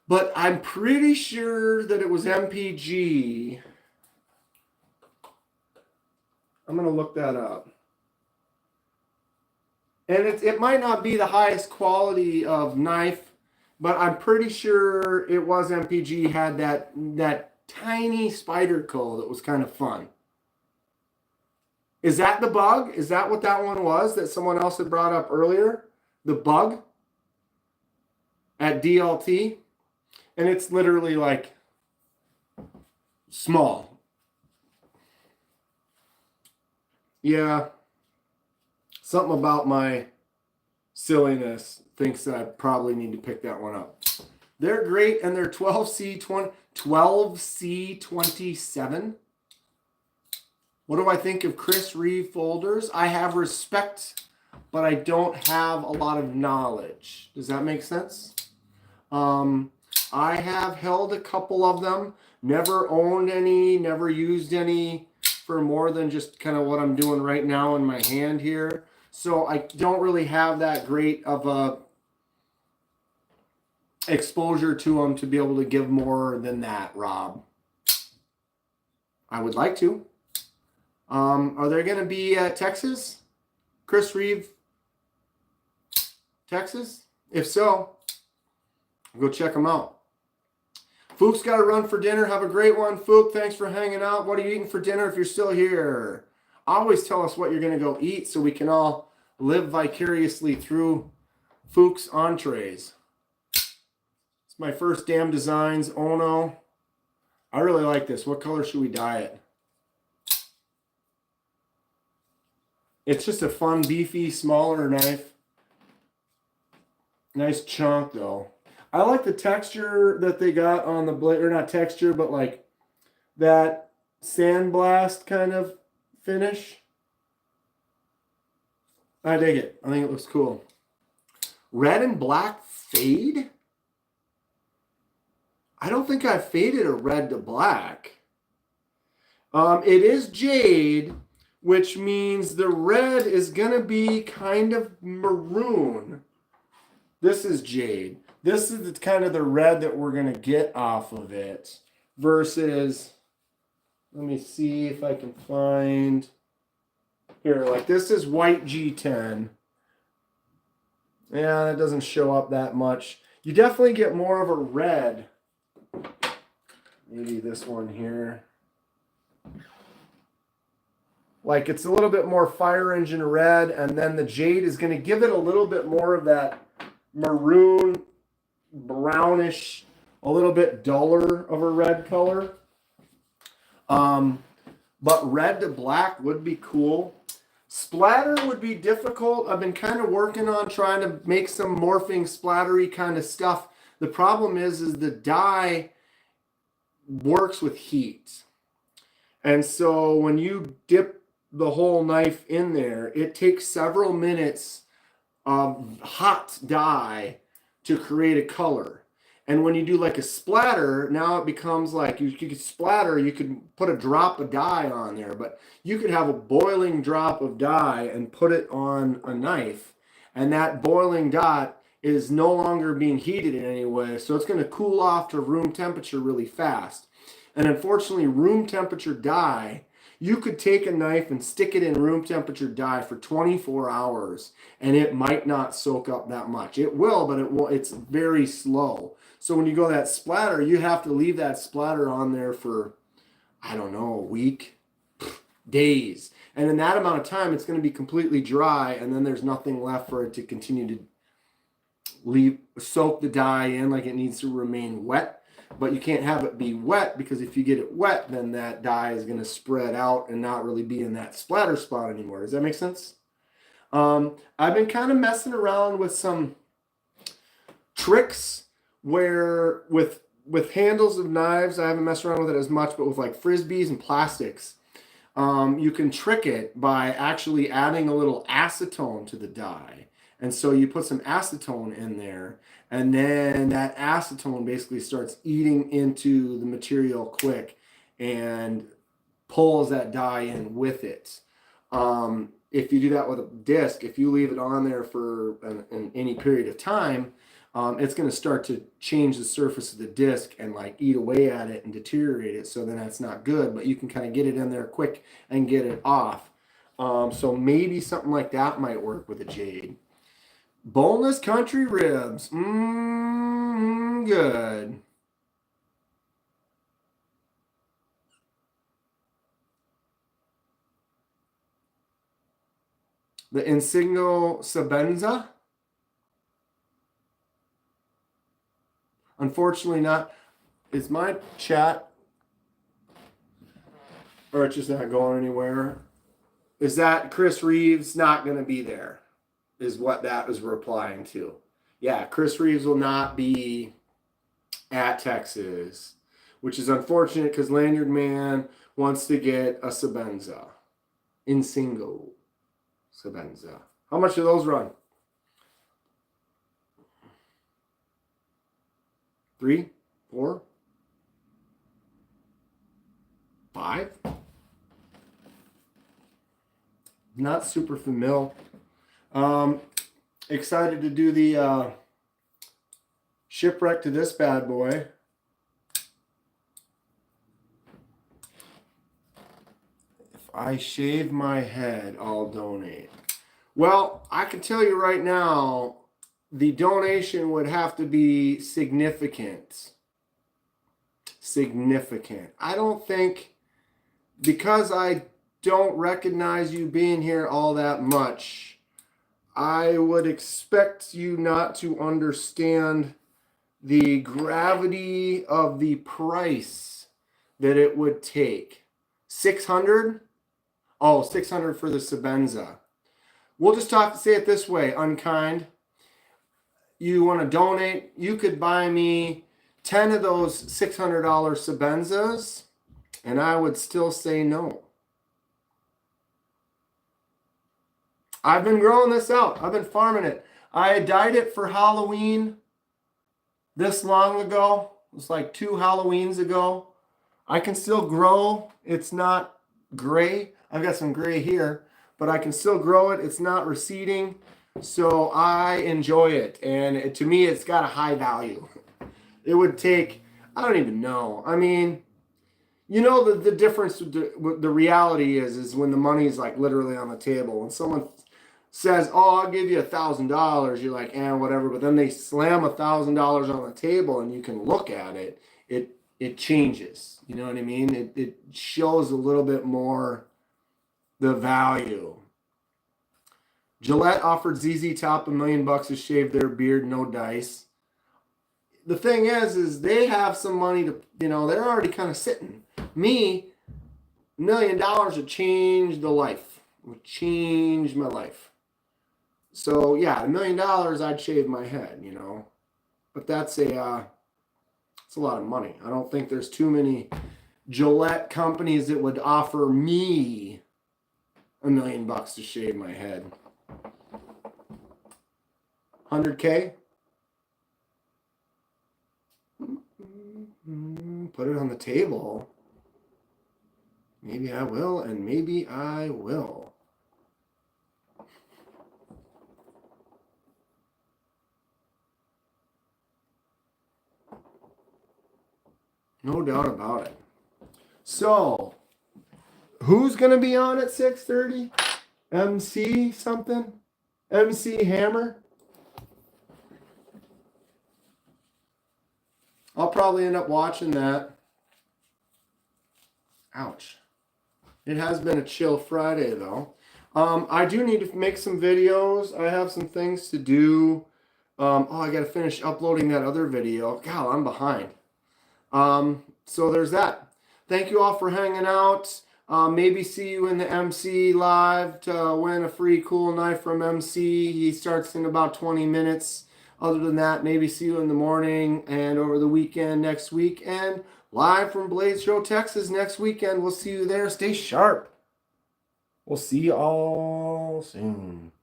But I'm pretty sure that it was MPG. I'm going to look that up. And it might not be the highest quality of knife, but I'm pretty sure it was MPG, had that tiny Spyderco that was kind of fun. Is that the bug? Is that what that one was that someone else had brought up earlier? The bug at DLT? And it's literally like small. Yeah. Something about my silliness thinks that I probably need to pick that one up. They're great, and they're 12C27. What do I think of Chris Reeve folders? I have respect, but I don't have a lot of knowledge. Does that make sense? I have held a couple of them, never owned any, never used any for more than just kind of what I'm doing right now in my hand here. So I don't really have that great of a exposure to them to be able to give more than that, Rob. I would like to. Are there going to be Texas? Chris Reeve, Texas? If so, I'll go check them out. Fook's got to run for dinner. Have a great one. Fook, thanks for hanging out. What are you eating for dinner if you're still here? Always tell us what you're going to go eat so we can all live vicariously through Fook's entrees. It's my first damn designs. Ono. I really like this. What color should we dye it? It's just a fun, beefy, smaller knife. Nice chunk, though. I like the texture that they got on the blade, or not texture, but like that sandblast kind of finish. I dig it. I think it looks cool. Red and black fade? I don't think I faded a red to black. It is jade, which means the red is going to be kind of maroon. This is jade. This is kind of the red that we're going to get off of it versus, let me see if I can find here. Like this is white G10. Yeah, that doesn't show up that much. You definitely get more of a red. Maybe this one here. Like it's a little bit more fire engine red, and then the jade is going to give it a little bit more of that maroon, brownish, a little bit duller of a red color. But red to black would be cool. Splatter would be difficult. I've been kind of working on trying to make some morphing splattery kind of stuff. The problem is the dye works with heat. And so when you dip the whole knife in there, it takes several minutes of hot dye to create a color. And when you do like a splatter, now it becomes like you could splatter, you could put a drop of dye on there, but you could have a boiling drop of dye and put it on a knife, and that boiling dot is no longer being heated in any way, so it's going to cool off to room temperature really fast. And unfortunately, room temperature dye, you could take a knife and stick it in room temperature dye for 24 hours, and it might not soak up that much. It will, but it will. It's very slow. So when you go that splatter, you have to leave that splatter on there for, I don't know, a week, days. And in that amount of time, it's going to be completely dry, and then there's nothing left for it to continue to soak the dye in. Like, it needs to remain wet. But you can't have it be wet, because if you get it wet, then that dye is going to spread out and not really be in that splatter spot anymore. Does that make sense? I've been kind of messing around with some tricks where with handles of knives, I haven't messed around with it as much, but with like frisbees and plastics, you can trick it by actually adding a little acetone to the dye. And so you put some acetone in there, and then that acetone basically starts eating into the material quick and pulls that dye in with it. If you do that with a disc, if you leave it on there for any period of time, it's going to start to change the surface of the disc and like eat away at it and deteriorate it. So then that's not good, but you can kind of get it in there quick and get it off. So maybe something like that might work with a jade. Boneless country ribs. Good. The Insigno Sabenza. Unfortunately not. Is my chat, or it's just not going anywhere? Is that Chris Reeves not going to be there? Is what that was replying to. Yeah, Chris Reeves will not be at Texas, which is unfortunate because Lanyard Man wants to get a Sabenza. Insingo Sabenza. How much do those run? 3, 4, 5? Not super familiar. Excited to do the shipwreck to this bad boy. If I shave my head, I'll donate. Well, I can tell you right now, the donation would have to be significant. Significant. I don't think, because I don't recognize you being here all that much, I would expect you not to understand the gravity of the price that it would take. 600? Oh, 600 for the Sabenza. We'll just say it this way, unkind. You want to donate, you could buy me 10 of those $600 Sabenzas, and I would still say no. I've been growing this out. I've been farming it. I dyed it for Halloween this long ago. It was like 2 Halloweens ago. I can still grow. It's not gray. I've got some gray here, but I can still grow it. It's not receding. So I enjoy it. And to me, it's got a high value. It would take, I don't even know. I mean, you know, the difference, the reality is when the money's like literally on the table. When someone says, oh, I'll give you $1,000, you're like, whatever. But then they slam $1,000 on the table and you can look at it. It changes. You know what I mean? It shows a little bit more the value. Gillette offered ZZ Top $1 million to shave their beard, no dice. The thing is they have some money to, they're already kind of sitting. Me, $1 million would change the life. Would change my life. So yeah, $1 million, I'd shave my head, But that's It's a lot of money. I don't think there's too many Gillette companies that would offer me $1 million to shave my head. 100K? Put it on the table. Maybe I will, and maybe I will. No doubt about it. So, who's going to be on at 6:30? MC something? MC Hammer? I'll probably end up watching that. Ouch. It has been a chill Friday, though. I do need to make some videos. I have some things to do. I got to finish uploading that other video. God, I'm behind. So there's that. Thank you all for hanging out. Maybe see you in the MC live to win a free cool knife from MC. He starts in about 20 minutes. Other than that, maybe see you in the morning and over the weekend next week. And live from Blade Show, Texas next weekend. We'll see you there. Stay sharp. We'll see you all soon.